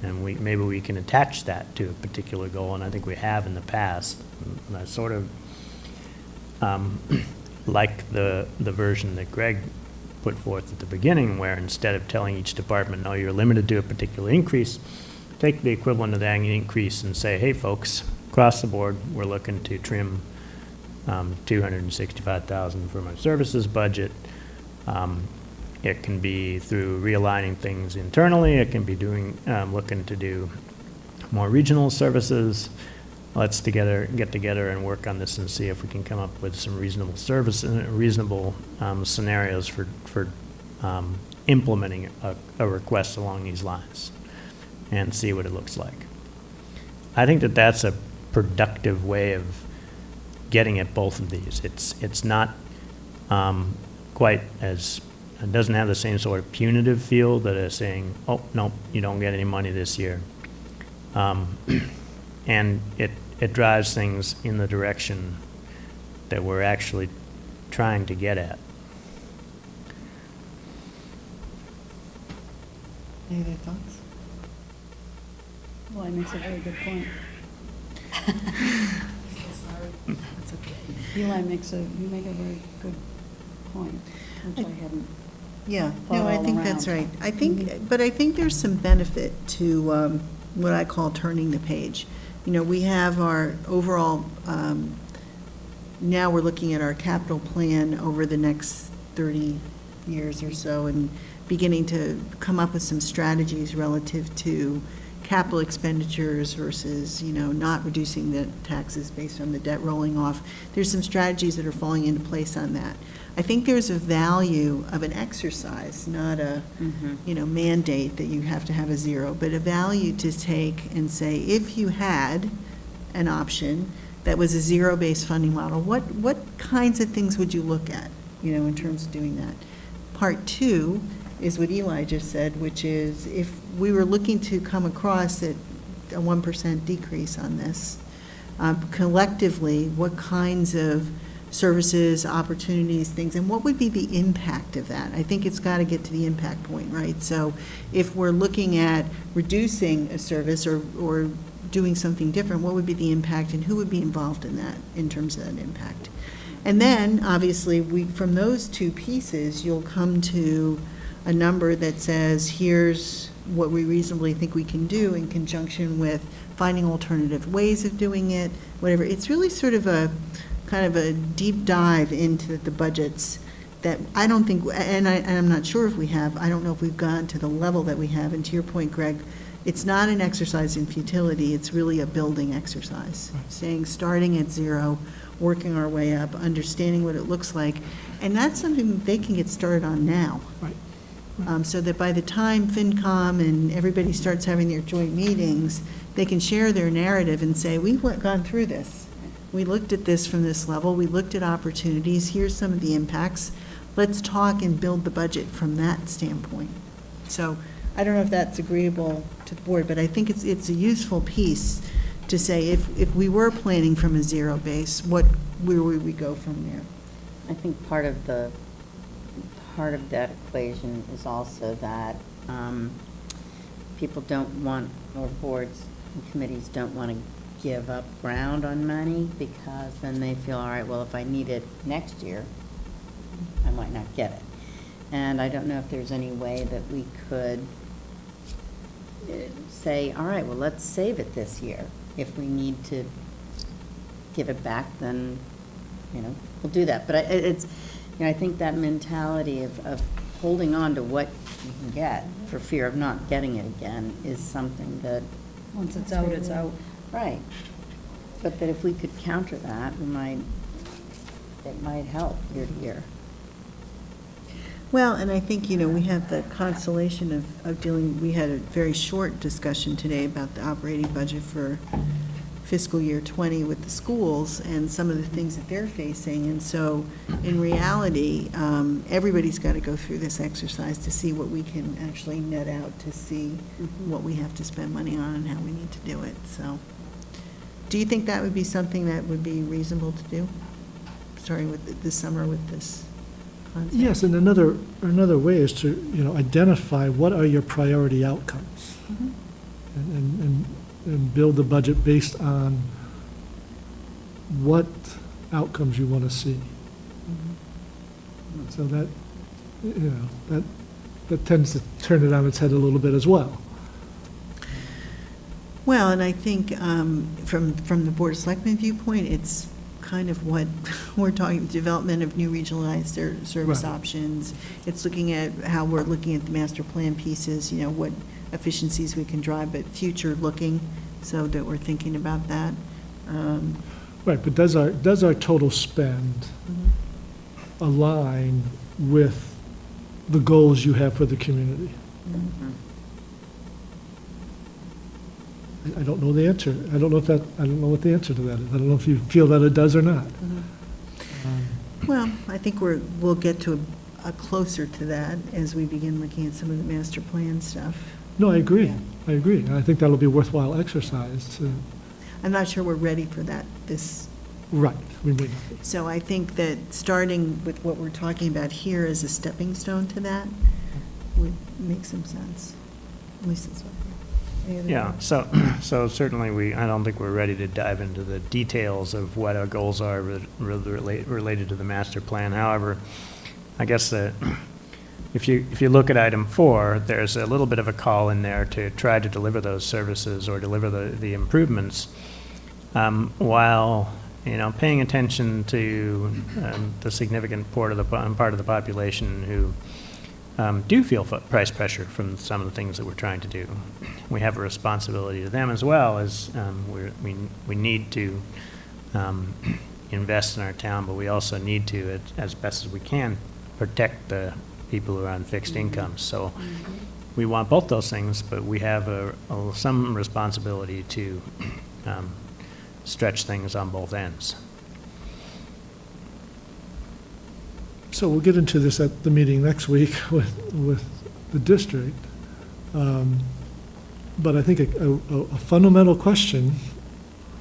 And maybe we can attach that to a particular goal, and I think we have in the past. And I sort of like the version that Greg put forth at the beginning, where instead of telling each department, no, you're limited to a particular increase, take the equivalent of that increase and say, hey, folks, across the board, we're looking to trim $265,000 from our services budget. It can be through realigning things internally. It can be looking to do more regional services. Let's get together and work on this and see if we can come up with some reasonable scenarios for implementing a request along these lines and see what it looks like. I think that that's a productive way of getting at both of these. It's not quite as, it doesn't have the same sort of punitive feel that is saying, oh, no, you don't get any money this year. And it drives things in the direction that we're actually trying to get at. Any other thoughts? Eli makes a very good point. Eli makes you make a very good point, which I hadn't. Yeah, Thought no, I all think that's around. right. I think, but I think there's some benefit to what I call turning the page. You know, we have our overall, now we're looking at our capital plan over the next 30 years or so and beginning to come up with some strategies relative to capital expenditures versus, you know, not reducing the taxes based on the debt rolling off. There's some strategies that are falling into place on that. I think there's a value of an exercise, not a, you know, mandate that you have to have a zero, but a value to take and say, if you had an option that was a zero-based funding model, what kinds of things would you look at, you know, in terms of doing that? Part two is what Eli just said, which is if we were looking to come across at a 1% decrease on this, collectively, what kinds of services, opportunities, things, and what would be the impact of that? I think it's got to get to the impact point, right? So if we're looking at reducing a service or doing something different, what would be the impact and who would be involved in that in terms of that impact? And then, obviously, from those two pieces, you'll come to a number that says, here's what we reasonably think we can do in conjunction with finding alternative ways of doing it, whatever. It's really sort of a kind of a deep dive into the budgets that I don't think, and I'm not sure if we have, I don't know if we've gone to the level that we have. And to your point, Greg, it's not an exercise in futility, it's really a building exercise. Saying, starting at zero, working our way up, understanding what it looks like. And that's something that they can get started on now. Right. So that by the time FinCom and everybody starts having their joint meetings, they can share their narrative and say, we've gone through this. We looked at this from this level, we looked at opportunities, here's some of the impacts. Let's talk and build the budget from that standpoint. So I don't know if that's agreeable to the board, but I think it's a useful piece to say if we were planning from a zero base, where would we go from there? I think part of that equation is also that people don't want, or boards and committees don't want to give up ground on money, because then they feel, all right, well, if I need it next year, I might not get it. And I don't know if there's any way that we could say, all right, well, let's save it this year. If we need to give it back, then, you know, we'll do that. But it's, you know, I think that mentality of holding on to what you can get for fear of not getting it again is something that. Once it's out, it's out. Right. But that if we could counter that, it might help year to year. Well, and I think, you know, we have the consolation of dealing, we had a very short discussion today about the operating budget for fiscal year 20 with the schools and some of the things that they're facing. And so, in reality, everybody's got to go through this exercise to see what we can actually net out, to see what we have to spend money on and how we need to do it. So, do you think that would be something that would be reasonable to do, starting with this summer with this concept? Yes, and another way is to, you know, identify what are your priority outcomes. And build the budget based on what outcomes you want to see. So that, you know, that tends to turn it on its head a little bit as well. Well, and I think from the Board of Selectmen viewpoint, it's kind of what we're talking, development of new regionalized service Right. options. It's looking at how we're looking at the master plan pieces, you know, what efficiencies we can drive, but future looking, so that we're thinking about that. Right, but does our total spend align with the goals you have for the community? I don't know the answer. I don't know if that, I don't know what the answer to that is. I don't know if you feel that it does or not. Well, I think we'll get to a closer to that as we begin looking at some of the master plan stuff. No, I agree. Yeah. I agree. I think that'll be a worthwhile exercise. I'm not sure we're ready for that Right, we may not be. so I think that starting with what we're talking about here as a stepping stone to that would make some sense. At least that's what I think. Any other Yeah, so certainly I don't think we're ready to dive into the details of what our goals are related to the master plan. However, I guess that if you look at item 4, there's a little bit of a call in there to try to deliver those services or deliver the improvements, while, paying attention to the significant part of the population who do feel price pressure from some of the things that we're trying to do. We have a responsibility to them as well as we need to invest in our town, but we also need to, as best as we can, protect the people who are on fixed incomes. So we want both those things, but we have some responsibility to stretch things on both ends. So we'll get into this at the meeting next week with the district. But I think a fundamental question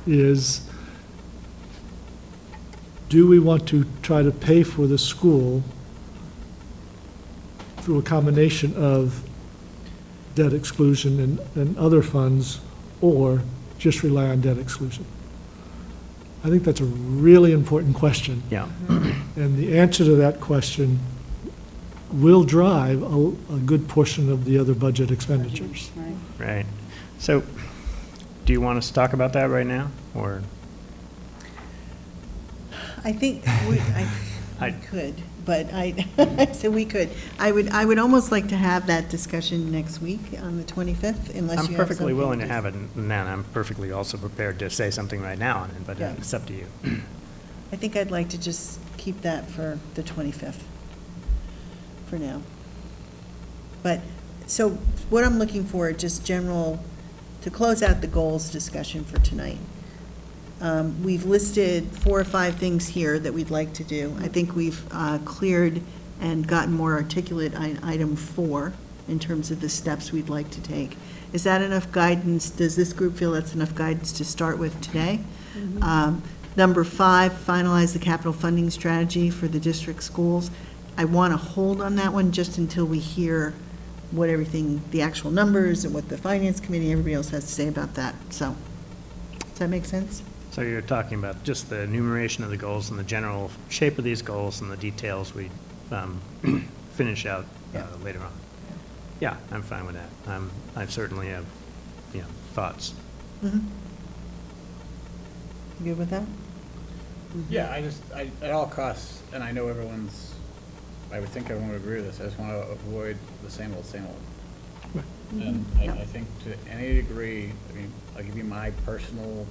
is, do we want to try to pay for the school through a combination of debt exclusion and other funds, or just rely on debt exclusion? I think that's a really important question. Yeah. And the answer to that question will drive a good portion of the other budget expenditures. Right. So, do you want us to talk about that right now, or? I think I I- could, but I said we could. I would almost like to have that discussion next week on the 25th, unless you have I'm something. perfectly willing to have it, and then I'm perfectly also prepared to say something right now on it, but Yeah. it's up to you. I think I'd like to just keep that for the 25th for now. But, so what I'm looking for, just general, to close out the goals discussion for tonight. We've listed 4 or 5 things here that we'd like to do. I think we've cleared and gotten more articulate on item 4 in terms of the steps we'd like to take. Is that enough guidance? Does this group feel that's enough guidance to start with today? Number 5, finalize the capital funding strategy for the district schools. I want to hold on that one just until we hear what everything, the actual numbers and what the finance committee, everybody else has to say about that. So, does that make sense? So you're talking about just the enumeration of the goals and the general shape of these goals, and the details we finish out later on. Yeah, I'm fine with that. I certainly have, thoughts. Mm-hmm. You good with that? Yeah, at all costs, and I know I would think everyone would agree with this, I just want to avoid the same old, same old. And I think to any degree, I'll give you my personal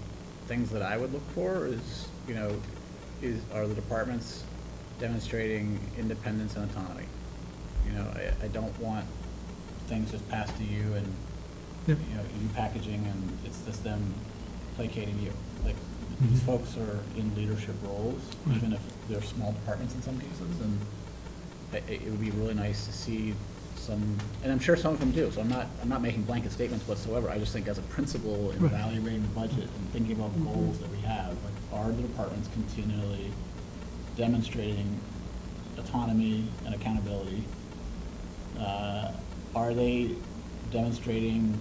things that I would look for are the departments demonstrating independence and autonomy. I don't want things just passed to you and, Yep. you packaging and it's just them placating you. Like, these folks are in leadership roles, Right. even if they're small departments in some cases, and it would be really nice to see some, and I'm sure some of them do, so I'm not making blanket statements whatsoever. I just think as a principle in Right. evaluating the budget and thinking about goals that we have, like, are the departments continually demonstrating autonomy and accountability? Are they demonstrating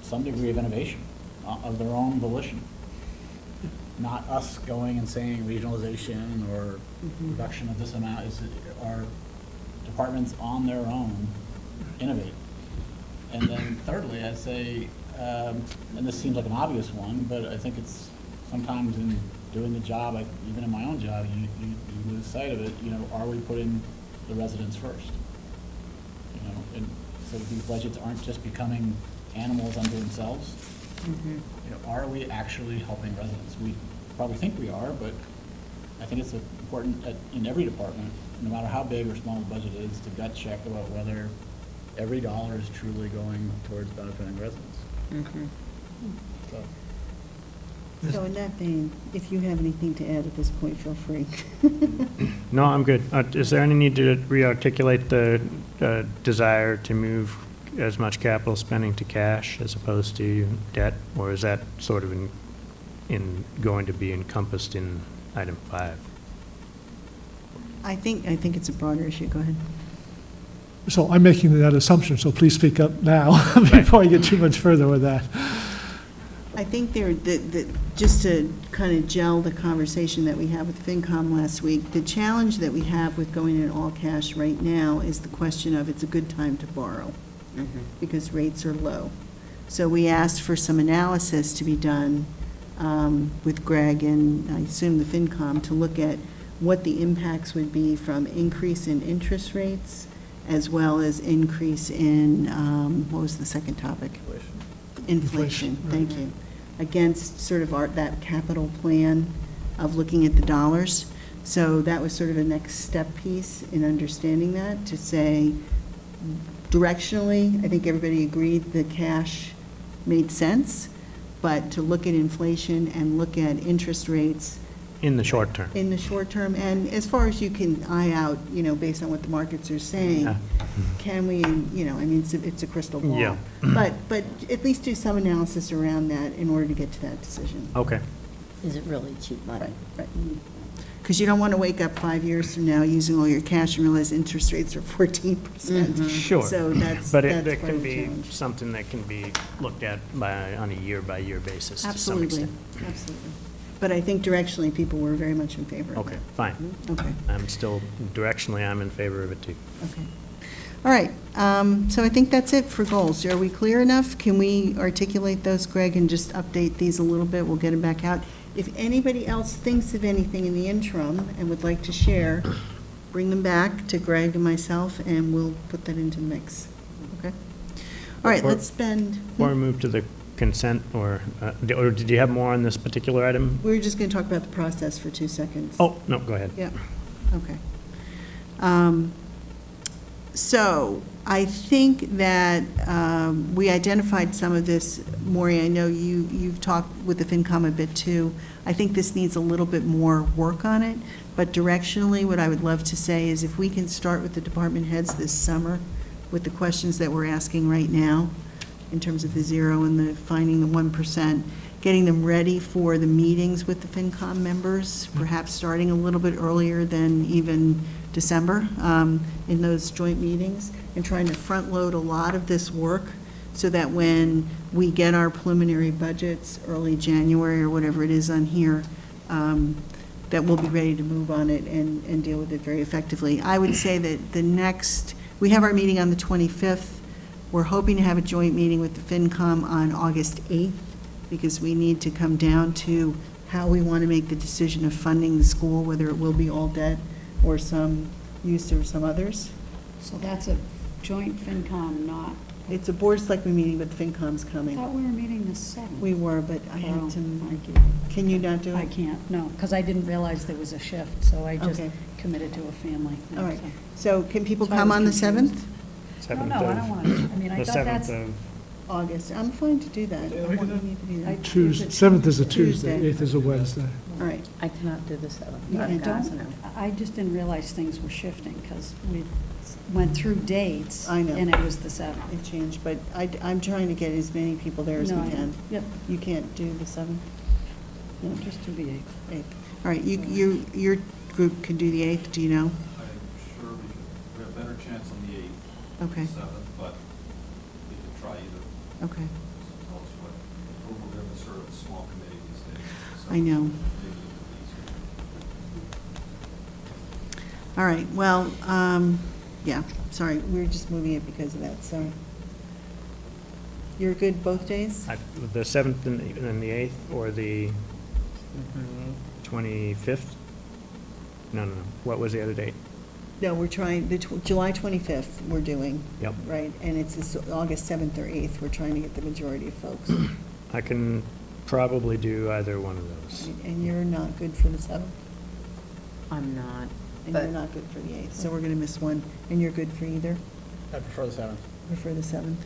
some degree of innovation of their own volition? Not us going and saying regionalization or reduction of this amount, are departments on their own innovate? And then thirdly, I'd say, and this seems like an obvious one, but I think it's sometimes in doing the job, even in my own job, you lose sight of it, are we putting the residents first? And so these budgets aren't just becoming animals unto themselves. Are we actually helping residents? We probably think we are, but I think it's important in every department, no matter how big or small the budget is, to gut check about whether every dollar is truly going towards benefiting residents. stuff. So in that vein, if you have anything to add at this point, feel free. No, I'm good. Is there any need to re-articulate the desire to move as much capital spending to cash as opposed to debt? Or is that sort of going to be encompassed in item 5? I think it's a broader issue. Go ahead. So I'm making that assumption, so please speak up now before I get too much further with that. I think just to kind of gel the conversation that we had with FinCom last week, the challenge that we have with going in all cash right now is the question of it's a good time to borrow because rates are low. So we asked for some analysis to be done with Greg and I assume the FinCom to look at what the impacts would be from increase in interest rates as well as increase in, what was the second topic? Inflation, thank you. Against sort of that capital plan of looking at the dollars. So that was sort of a next step piece in understanding that, to say directionally, I think everybody agreed the cash made sense, but to look at inflation and look at interest rates In the short term? in the short term, and as far as you can eye out, based on what the markets are saying, Yeah. can we, I mean, it's a crystal ball. Yeah. But at least do some analysis around that in order to get to that decision. Okay. Is it really cheap money? Right. Because you don't want to wake up 5 years from now using all your cash and realize interest rates are 14%. Sure. So that's But part it of can the be challenge. something that can be looked at on a year-by-year basis to some Absolutely, extent. absolutely. But I think directionally, people were very much in favor of Okay, that. fine. Okay. Directionally, I'm in favor of it too. Okay. All right, so I think that's it for goals. Are we clear enough? Can we articulate those, Greg, and just update these a little bit? We'll get them back out. If anybody else thinks of anything in the interim and would like to share, bring them back to Greg and myself, and we'll put that into the mix. Okay? All right, let's spend, Before we move to the consent, or did you have more on this particular item? we're just going to talk about the process for 2 seconds. Oh, no, go ahead. Yeah, okay. So I think that we identified some of this. Maury, I know you've talked with the FinCom a bit too. I think this needs a little bit more work on it, but directionally, what I would love to say is if we can start with the department heads this summer with the questions that we're asking right now, in terms of the 0 and the finding the 1%, getting them ready for the meetings with the FinCom members, perhaps starting a little bit earlier than even December in those joint meetings, and trying to front-load a lot of this work so that when we get our preliminary budgets early January or whatever it is on here, that we'll be ready to move on it and deal with it very effectively. I would say that we have our meeting on the 25th. We're hoping to have a joint meeting with the FinCom on August 8th, because we need to come down to how we want to make the decision of funding the school, whether it will be all debt or some use or some others. So that's a joint FinCom, not, It's a board of selectmen meeting, but the FinCom's I coming. thought we were meeting the 7th. We were, but I had to, I can you not do I it? can't, no, because I didn't realize there was a shift, so I just Okay. committed to a family thing. All right. so. So can people So I come was on the confused. 7th? No, no, I don't want to, I mean, I The thought 7th that's. of, August. I'm fine to do that. I don't want you to be there. Tuesday, 7th is a Tuesday. Tuesday, 8th is a Wednesday. All right. I cannot do the 7th. You Not in don't, Gosnell. I just didn't realize things were shifting, because we went through dates. I know. And it was the 7th. It changed, but I'm trying to get as many people there as No, we I know. can. Yep, You can't do the 7th? no, just do the 8th. 8th. All right, your group can do the 8th, do you know? I'm sure we have a better chance on the 8th. Okay. 7th, but we can try either. Okay, We're going to sort of a small committee these days. so I know. maybe it's easier. All right, well, yeah, sorry, we're just moving it because of that, so. You're good both days? the 7th and the 8th, or the 25th? No. What was the other date? No, we're trying, July 25th, we're doing. Yep. Right, and it's this August 7th or 8th, we're trying to get the majority of folks. I can probably do either one of those. And you're not good for the 7th, I'm not. and But- you're not good for the 8th, so we're going to miss one, and you're good for either? I prefer the 7th. Prefer the 7th?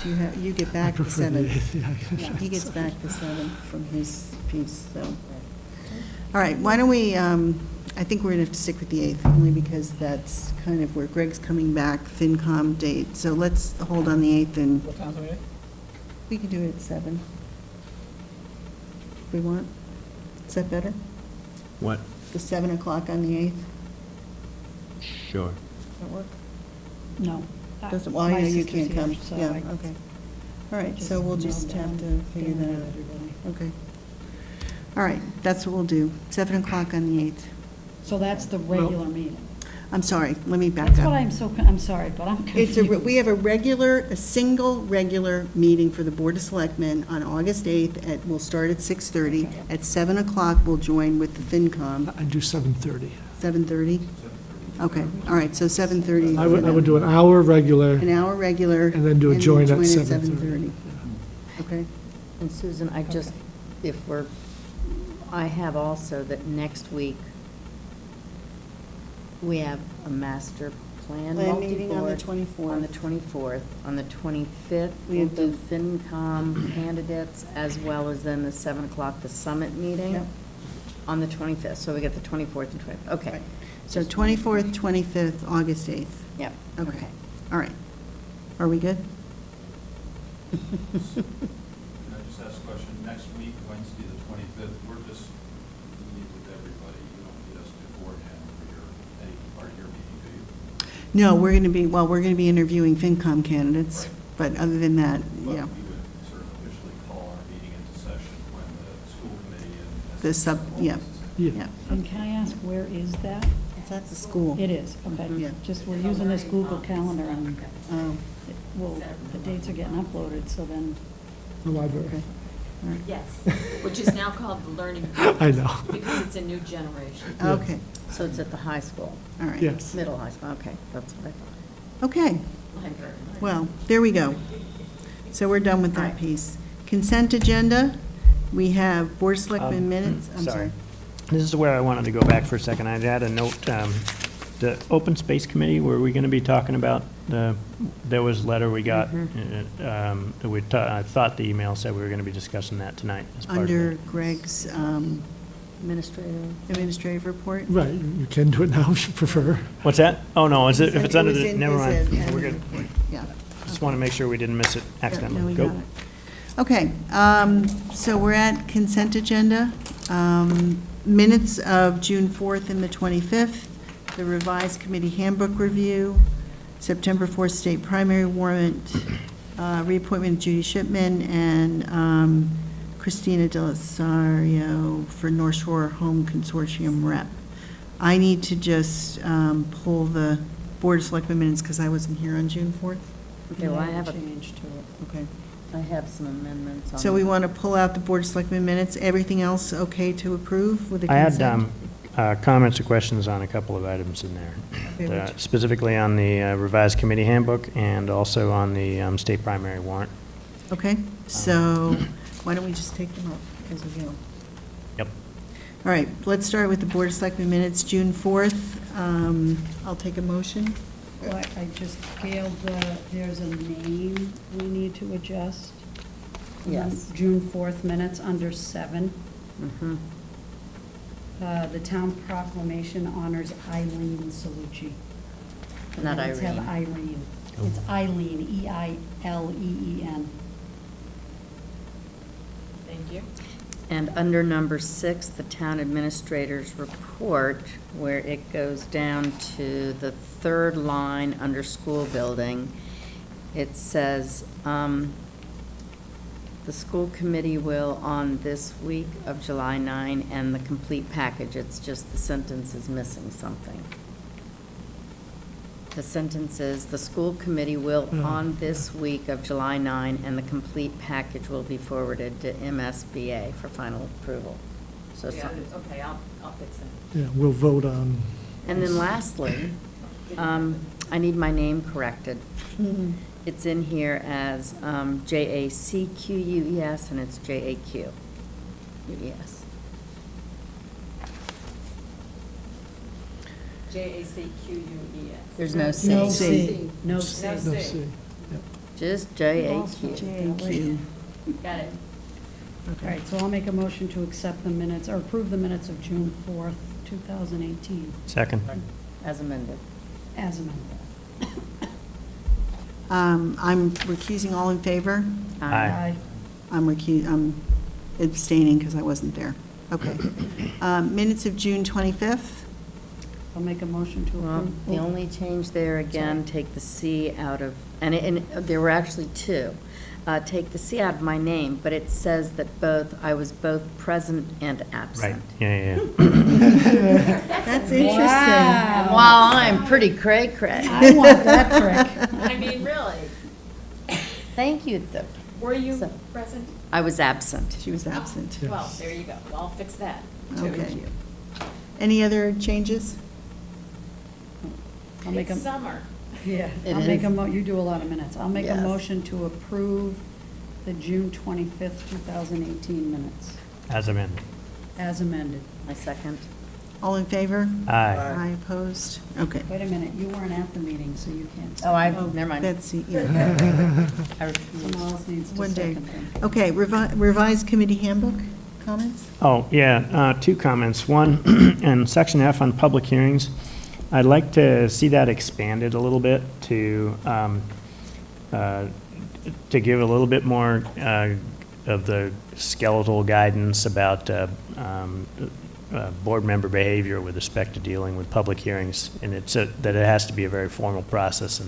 You get back the prefer the 7th. 8th, yeah. He gets back the 7th from his piece, so. All right, why don't we, I think we're gonna have to stick with the 8th, only because that's kind of where Greg's coming back, FinCom date. So let's hold on the 8th, and What time's the meeting? we can do it at 7. If we want. Is that better? What? The 7 o'clock on the 8th? Sure. Does that work? No. Doesn't, well, I My know you sister's can't come. here, so Yeah, I okay. All right, just so we'll mailed just have down to figure dinner that to out. everybody. Okay. All right, that's what we'll do, 7 o'clock on the 8th. So that's the regular meeting. I'm sorry, let me back That's up. what I'm sorry, but I'm It's confused. we have a single regular meeting for the Board of Selectmen on August 8th we'll start at 6:30. Okay. At 7 o'clock, we'll join with the FinCom, I do 7:30. 7:30? Okay, all right, so 7:30. I would do an hour regular, An hour regular. and then do a join at 7:30. 7:30. Okay, And Susan, I just, I have also that next week, we have a master plan Plan meeting on the multi-board 24th. on the 24th. On the 25th, We we'll have do FinCom candidates, as well as then the 7 o'clock, the summit meeting Yep. on the 25th. So we get the 24th and 25th. Okay. Right. So 24th, 25th, August 8th. Yep. Okay, all right. Are we good? Can I just ask a question? Next week, Wednesday, the 25th, we're just meeting with everybody. You don't need us beforehand for any part of your meeting, do you? No, we're going to be interviewing FinCom candidates, but other than that, But yeah. we would sort of officially call our meeting into session when the school committee and. The sub, yeah, Yeah. yeah. And can I ask, where is that? It's at the school. It is, okay. Yeah. Just, we're using this Google Calendar, and, Oh, well, the dates are getting uploaded, so then, The library. okay. All right. Yes, which is now called the Learning I know. because it's a new generation. Okay, So it's at the high school, all right. Yes. middle high school. Okay, that's what I thought. Okay, Library. well, there we go. So we're done with that Alright. piece. Consent agenda, we have Board of Selectmen minutes. I'm sorry. This is where I wanted to go back for a second. I'd add a note, the Open Space Committee, were we going to be talking about there was a letter we got, I thought the email said we were going to be discussing that tonight as part of Under it. Greg's Administrator. administrative report. Right, you can do it now if you prefer. What's that? Oh, no, is it, if it's It under was the, in never his, mind. We're good. Yeah. Just want to make sure we didn't miss it Yeah, accidentally. no, we Go. got it. Okay, so we're at consent agenda. Minutes of June 4th and the 25th, the revised committee handbook review, September 4th state primary warrant, reappointment of Judy Shipman and Christina Delasario for North Shore Home Consortium rep. I need to just pull the Board of Selectmen minutes because I wasn't here on June 4th. Okay, well, I have a, change to it. Okay. I have some amendments on. So we that. want to pull out the Board of Selectmen minutes. Everything else okay to approve with the I had consent? comments or questions on a couple of items in there, Okay, which- specifically on the revised committee handbook and also on the state primary warrant. Okay, so why don't we just take them up as we go? Yep. All right, let's start with the Board of Selectmen minutes, June 4th. I'll take a motion. Well, I just, Gail, there's a name we need to adjust. Yes. June 4th minutes, under 7. Mhm. The town proclamation honors Eileen Salucci. The Not minutes have Irene. Eileen. It's Eileen, Eileen. Thank you. And under number 6, the town administrator's report, where it goes down to the third line under school building, it says, the school committee will on this week of July 9, and the complete package, it's just the sentence is missing something. The sentence is, the school committee will on this week of July 9, and the complete package will be forwarded to MSBA for final approval. So, Yeah, okay, I'll fix that. Yeah, we'll vote on, and then lastly, I need my name corrected. It's in here as Jacqueus, and it's Jaqus. Jacquues. There's no No C. C. No C. No no, C. see. Just JAQ. JAQ. Got it. All right, so I'll make a motion to accept the minutes, or approve the minutes of June 4th, 2018, Second. As amended. as amended. I'm recusing. All in favor? Aye. I'm abstaining because I wasn't there. Okay. Minutes of June 25th. I'll make a motion to Well, approve. the only change there, again, take the C out of, and there were actually two. Take the C out of my name, but it says that I was both present and Right, absent. yeah. That's interesting. And while I'm pretty cray-cray. I want that trick. I mean, really, Thank you, though. were you So- present? I was absent. She was absent. Well, there you go. Well, I'll fix that. too. Okay. Any other changes? I'll make a, It's summer. yeah, It I'll make is. you do a lot of minutes. I'll make a Yes. motion to approve the June 25th, 2018 minutes, As amended. as amended. My second. All in favor? Aye. Aye, opposed? Okay. Wait a minute, you weren't at the meeting, so you can't. Never mind. Betsy, yeah. I refuse. Someone else needs to One day. second them. Okay, revised committee handbook, comments? Oh, yeah, two comments. One, in section F on public hearings, I'd like to see that expanded a little bit to give a little bit more of the skeletal guidance about board member behavior with respect to dealing with public hearings. And that it has to be a very formal process,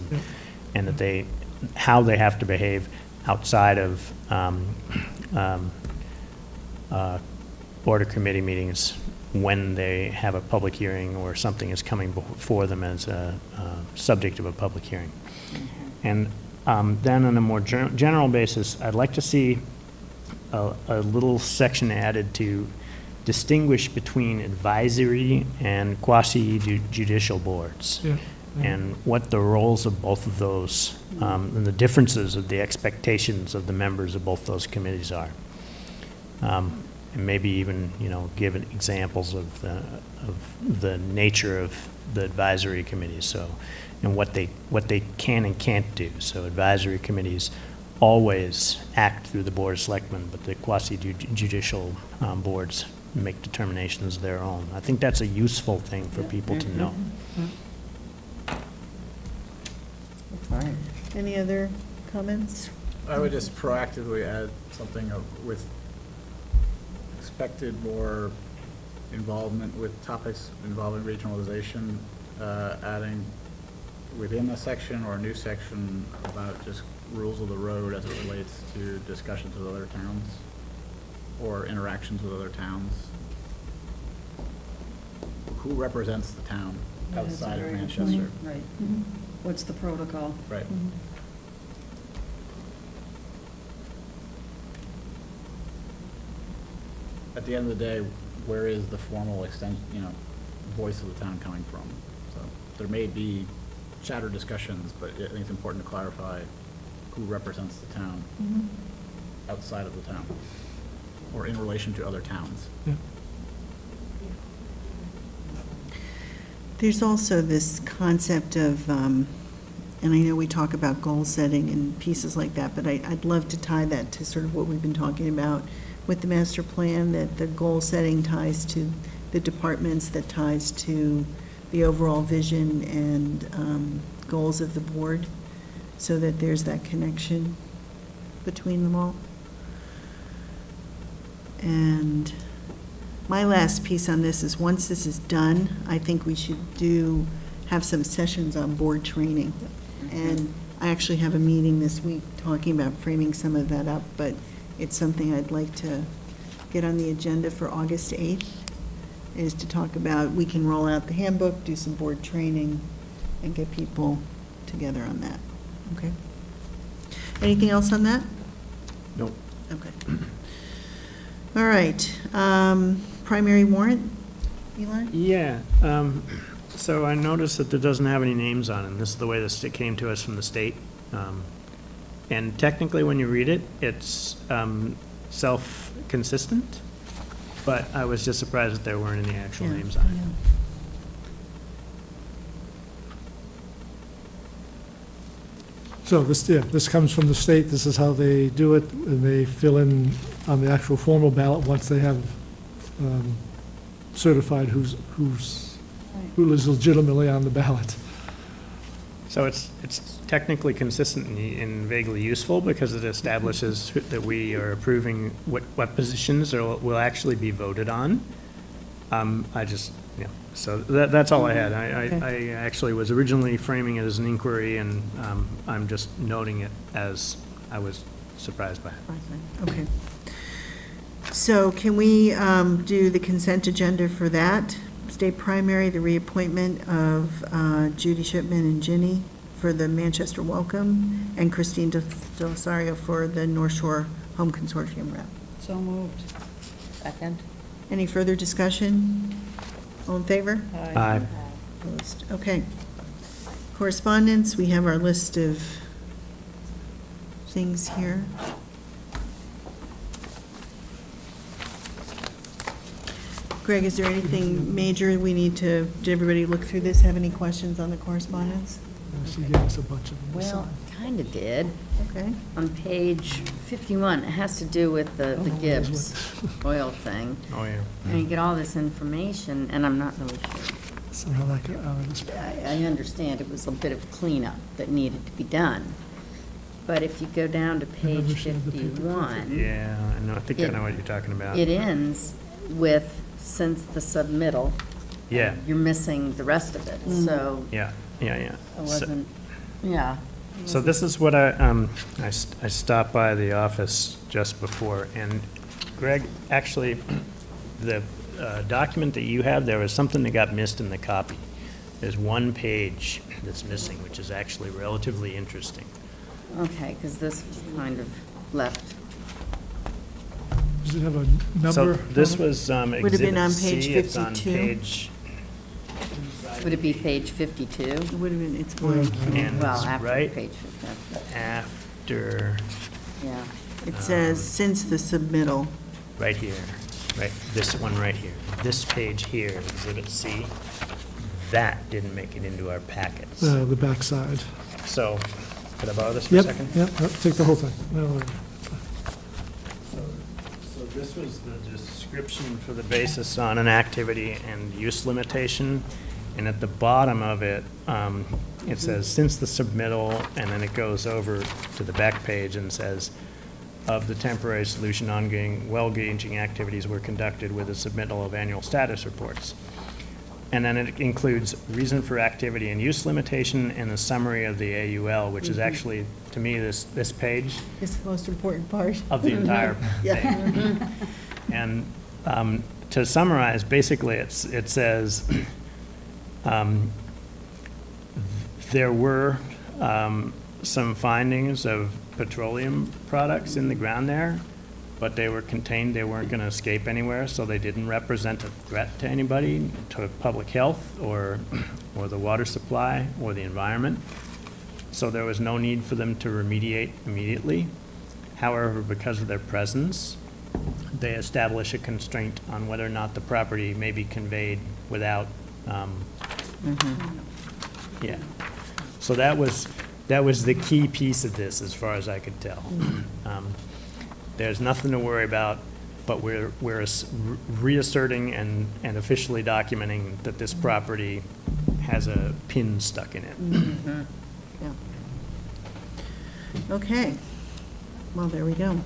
and that how they have to behave outside of board or committee meetings when they have a public hearing or something is coming before them as a subject of a public hearing. And then on a more general basis, I'd like to see a little section added to distinguish between advisory and quasi-judicial boards. Yeah. And what the roles of both of those, and the differences of the expectations of the members of both those committees are. And maybe even, give examples of the nature of the advisory committees, so, and what they can and can't do. So advisory committees always act through the Board of Selectmen, but the quasi-judicial boards make determinations of their own. I think that's a useful thing for people to know. Fine. Any other comments? I would just proactively add something with expected more involvement with topics involving regionalization, adding within a section or a new section about just rules of the road as it relates to discussions with other towns or interactions with other towns. Who represents the town That is a outside of very good Manchester? point. Right. What's the protocol? Right. At the end of the day, where is the formal voice of the town coming from? So there may be chatter discussions, but I think it's important to clarify who represents the town outside of the town or in relation to other towns. Yeah. There's also this concept of, and I know we talk about goal setting and pieces like that, but I'd love to tie that to sort of what we've been talking about with the master plan, that the goal setting ties to the departments, that ties to the overall vision and goals of the board, so that there's that connection between them all. And my last piece on this is, once this is done, I think we should have some sessions on board training. And I actually have a meeting this week talking about framing some of that up, but it's something I'd like to get on the agenda for August 8th, is to talk about, we can roll out the handbook, do some board training, and get people together on that. Okay? Anything else on that? Nope. Okay. All right. Primary warrant, Eli? Yeah, so I noticed that it doesn't have any names on it, and this is the way this came to us from the state. And technically, when you read it, it's self-consistent, but I was just surprised that there weren't any actual Yeah, names on it. So this comes from the state, this is how they do it, and they fill in on the actual formal ballot once they have certified who is legitimately on the ballot. So it's technically consistent and vaguely useful because it establishes that we are approving what positions will actually be voted on. So that's all I had. I actually was originally framing it as an inquiry, and I'm just noting it as I was surprised by it. Okay. So can we do the consent agenda for that? State primary, the reappointment of Judy Shipman and Ginny for the Manchester Welcome, and Christine Delasario for the North Shore Home Consortium rep. So moved. Second? Any further discussion? All in favor? Aye. Opposed? Okay. Correspondence, we have our list of things here. Greg, is there anything major we need to, did everybody look through this, have any questions on the correspondence? She gave us a bunch of them. to Well, sign. kind of did. Okay. On page 51, it has to do with the Oh, Gibbs oil thing. Oh, yeah. And you get all this information, and I'm not really sure. Somehow that got out of this. I understand it was a bit of cleanup that needed to be done. But if you go down to page understand the paper. 51, Yeah, I think I know what you're talking about. it ends with, since the submittal. Yeah. You're missing the rest of it, so Yeah. it So- wasn't, yeah. So this is what I stopped by the office just before, and Greg, actually, the document that you have, there was something that got missed in the copy. There's one page that's missing, which is actually relatively interesting. Okay, because this was kind of left. Does it have a So number? this on it? was Would have been Exhibit on C. page It's on 52. page, Would it be page 52? It would have been, it's blank. and Well, it's after right page 50, after, yeah. It says, since the submittal. right here, right, this one right here. This page here, Exhibit C, that didn't make it into our packets. The backside. So, could I borrow this for a Yep, second? yep, take the whole thing. No, So this was the description for the basis on an activity and use limitation. And at the bottom of it, it says, since the submittal, and then it goes over to the back page and says, of the temporary solution ongoing well gauging activities were conducted with the submittal of annual status reports. And then it includes reason for activity and use limitation and a summary of the AUL, which is actually, to me, this page It's the most important part. of the entire Yeah. thing. And to summarize, basically, it says, there were some findings of petroleum products in the ground there, but they were contained, they weren't going to escape anywhere, so they didn't represent a threat to anybody, to public health, or the water supply, or the environment. So there was no need for them to remediate immediately. However, because of their presence, they establish a constraint on whether or not the property may be conveyed without, yeah. So that was the key piece of this, as far as I could tell. There's nothing to worry about, but we're reasserting and officially documenting that this property has a pin stuck in it. Okay. Well, there we go.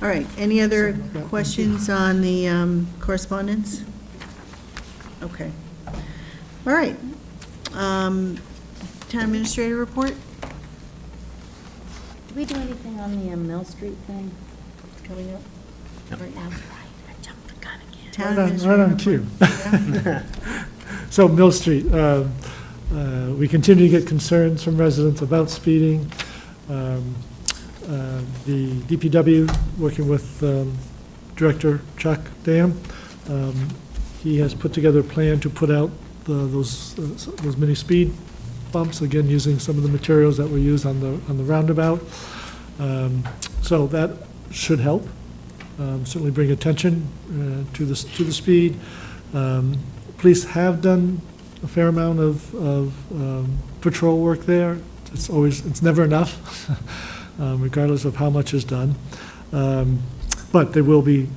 All right, any other questions on the correspondence? Okay. All right. Town administrator report? Did we do anything on the Mill Street thing? Coming up Yep. right now. I jumped the gun again. Town Right on administrator report. cue. So Mill Street, we continue to get concerns from residents about speeding. The DPW, working with Director Chuck Dam, he has put together a plan to put out those mini speed bumps, again, using some of the materials that were used on the roundabout. So that should help, certainly bring attention to the speed. Police have done a fair amount of patrol work there it's never enough, regardless of how much is done. But they will be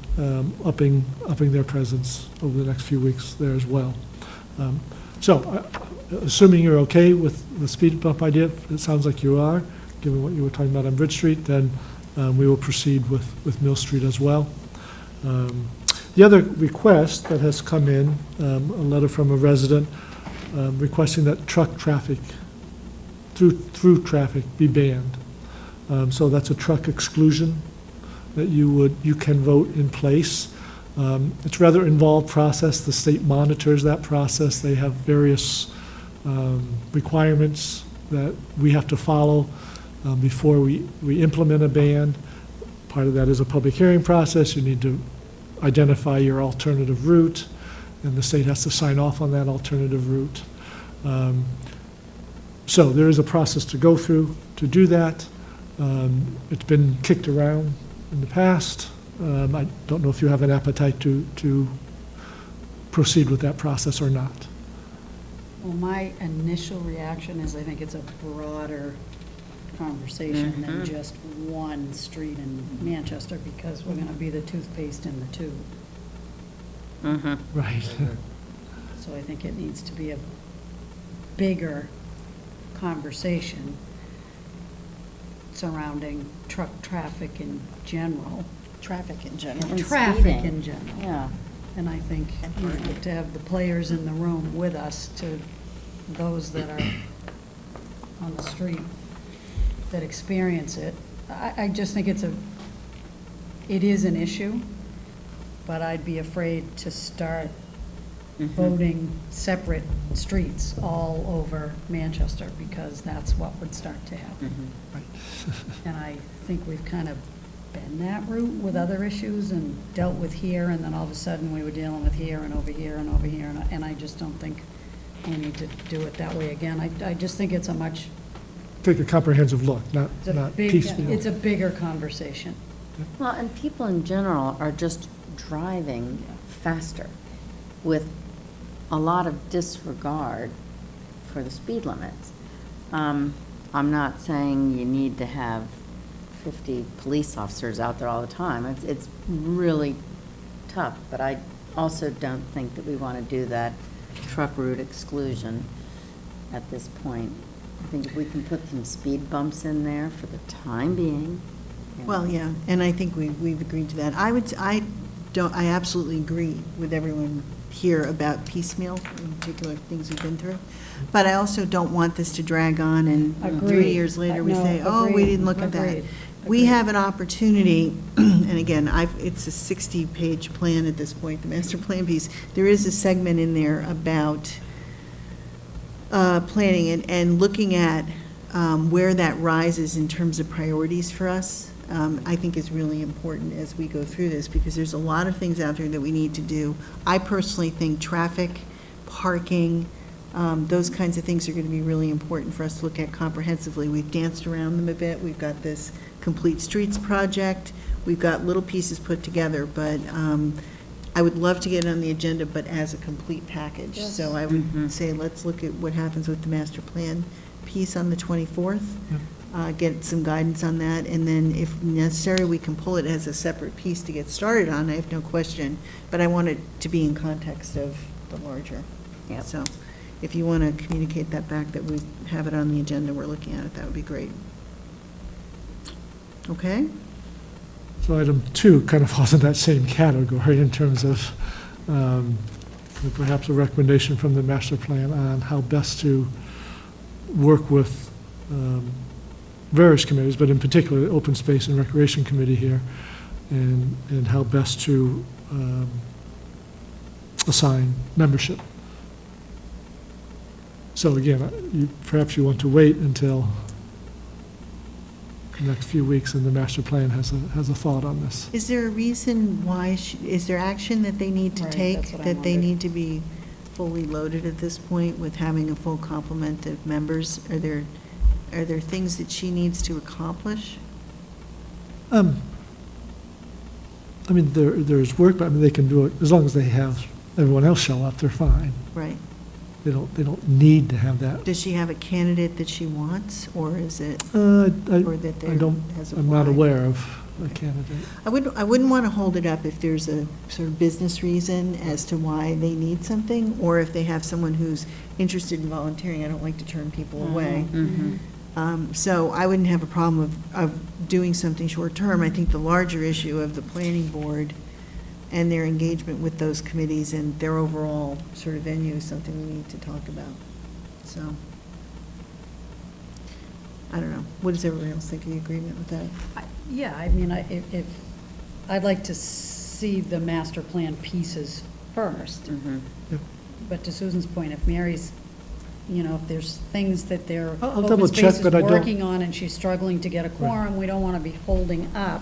upping their presence over the next few weeks there as well. So, assuming you're okay with the speed bump idea, it sounds like you are, given what you were talking about on Bridge Street, then we will proceed with Mill Street as well. The other request that has come in, a letter from a resident requesting that truck traffic, through traffic be banned. So that's a truck exclusion that you can vote in place. It's a rather involved process. The state monitors that process. They have various requirements that we have to follow before we implement a ban. Part of that is a public hearing process. You need to identify your alternative route, and the state has to sign off on that alternative route. So there is a process to go through to do that. It's been kicked around in the past. I don't know if you have an appetite to proceed with that process or not. Well, my initial reaction is I think it's a broader conversation than just one street in Manchester, because we're gonna be the toothpaste in the tube. Right. So I think it needs to be a bigger conversation surrounding truck traffic in general. Traffic in general. And And traffic speeding. in general. Yeah. And I think, you know, to have the players in the room with us, to those that are on the street that experience it, I just think it is an issue, but I'd be afraid to start voting separate streets all over Manchester, because that's what would start to happen. And I think we've kind of been that route with other issues and dealt with here, and then all of a sudden we were dealing with here and over here and over here, and I just don't think we need to do it that way again. I just think it's a much, Take a comprehensive look, not piecemeal. it's a bigger conversation. Well, and people in general are just driving faster with a lot of disregard for the speed limits. I'm not saying you need to have 50 police officers out there all the time. It's really tough, but I also don't think that we want to do that truck route exclusion at this point. I think if we can put some speed bumps in there for the time being. Well, yeah, and I think we've agreed to that. I absolutely agree with everyone here about piecemeal, in particular things we've been through. But I also don't want this to drag on, and 3 Agreed. years later, we No, say, oh, we agreed. didn't look at that. Agreed. We Agreed. have an opportunity, and again, it's a 60-page plan at this point, the master plan piece. There is a segment in there about planning and looking at where that rises in terms of priorities for us. I think is really important as we go through this, because there's a lot of things out there that we need to do. I personally think traffic, parking, those kinds of things are going to be really important for us to look at comprehensively. We've danced around them a bit. We've got this Complete Streets project. We've got little pieces put together, but I would love to get it on the agenda, but as a complete package. Yes. So I would say, let's look at what happens with the master plan piece on the 24th. Get some guidance on that, and then if necessary, we can pull it as a separate piece to get started on, I have no question, but I want it to be in context of the larger. Yep. So, if you want to communicate that back, that we have it on the agenda, we're looking at it, that would be great. Okay? So item 2 kind of falls in that same category in terms of perhaps a recommendation from the master plan on how best to work with various committees, but in particular, the Open Space and Recreation Committee here, and how best to assign membership. So again, perhaps you want to wait until the next few weeks, and the master plan has a thought on this. Is there a reason why, is there action that they need to Right, take? that's what I That they wondered. need to be fully loaded at this point with having a full complement of members? Are there things that she needs to accomplish? I mean, there's work, but I mean, they can do it, as long as they have everyone else show up, they're fine. Right. They don't need to have that. Does she have a candidate that she wants, or is it, I or that I there don't, has I'm not applied? aware of a candidate. I wouldn't want to hold it up if there's a sort of business reason as to why they need something, or if they have someone who's interested in volunteering. I don't like to turn people away. So I wouldn't have a problem of doing something short-term. I think the larger issue of the planning board and their engagement with those committees and their overall sort of venue is something we need to talk about. So, I don't know. What does everyone else think of the agreement with that? Yeah, I mean, if, I'd like to see the master plan pieces first. But to Susan's point, if Mary's, if there's things that they're I'll open double space check, is but I don't- working on and she's struggling to get a quorum, we don't want to be holding up.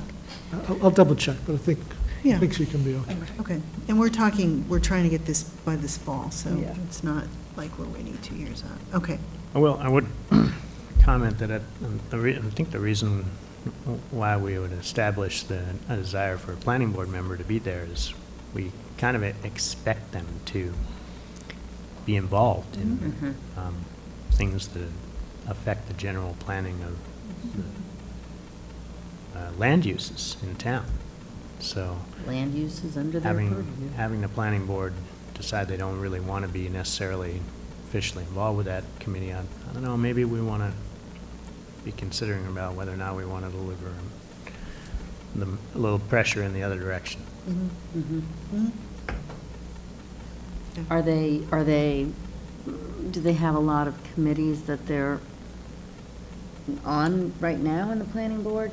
I'll double check, but I Yeah. think she can be okay. Okay. And we're trying to get this by this fall, so Yeah. it's not like we're waiting 2 years out. Okay. Well, I would comment that I think the reason why we would establish a desire for a planning board member to be there is we kind of expect them to be involved in things that affect the general planning of land uses in town. So Land use is under their purview. having the planning board decide they don't really want to be necessarily officially involved with that committee, I don't know, maybe we want to be considering about whether or not we want to deliver them a little pressure in the other direction. Are they, do they have a lot of committees that they're on right now in the planning board?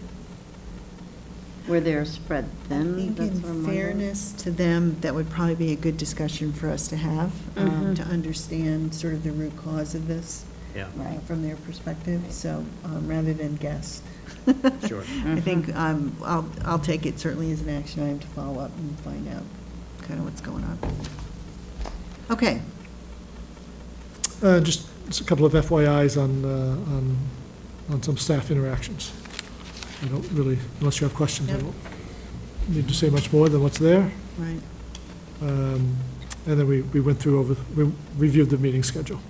Where they're spread I thin? think That's what I'm in wondering. fairness to them, that would probably be a good discussion for us to have, to understand sort of the root cause of this Yeah. Right. from their perspective, so, rather than guess. Sure. I think, I'll take it certainly as an action item to follow up and find out kind of what's going on. Okay. Just a couple of FYIs on some staff interactions. I don't really, unless you have questions, I Yep. don't need to say much more than what's there. Right. And then we went through we reviewed the meeting schedule.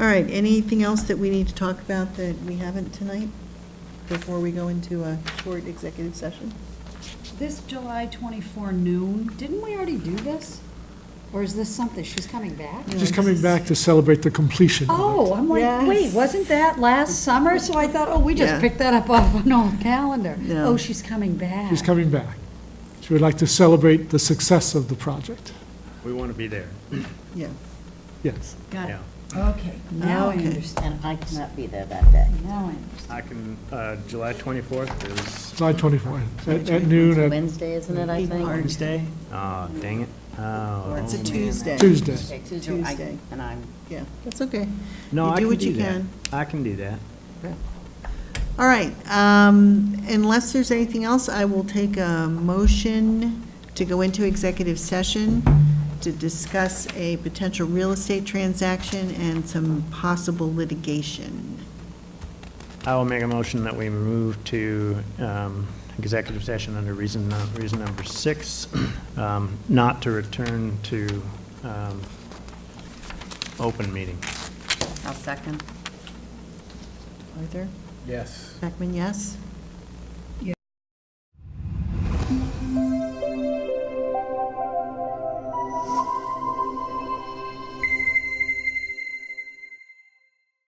All right, anything else that we need to talk about that we haven't tonight before we go into a short executive session? This July 24 noon, didn't we already do this? Or is this something, she's coming back? No, She's this coming is- back to celebrate the completion of it. Oh, I'm like, wait, Yes. wasn't that last summer? So I thought, oh, we just Yeah. picked that up off an old calendar. No. Oh, she's coming back. She's coming back. She would like to celebrate the success of the project. We want to be there. Yeah. Yes. Got Yeah. it. Okay, now I Okay. understand. And I cannot be there that day. Now I understand. I can, July 24th is July 24th, at noon at Wednesday, isn't it, I think? Wednesday? Oh, dang it. Oh. It's a Tuesday. Tuesday. Okay, Tuesday. And I'm, Yeah, that's okay. No, You I do can what you do that. can. I can do that. All right, unless there's anything else, I will take a motion to go into executive session to discuss a potential real estate transaction and some possible litigation. I will make a motion that we move to executive session under reason number 6, not to return to open meeting. I'll second. Arthur? Yes. Beckman, yes?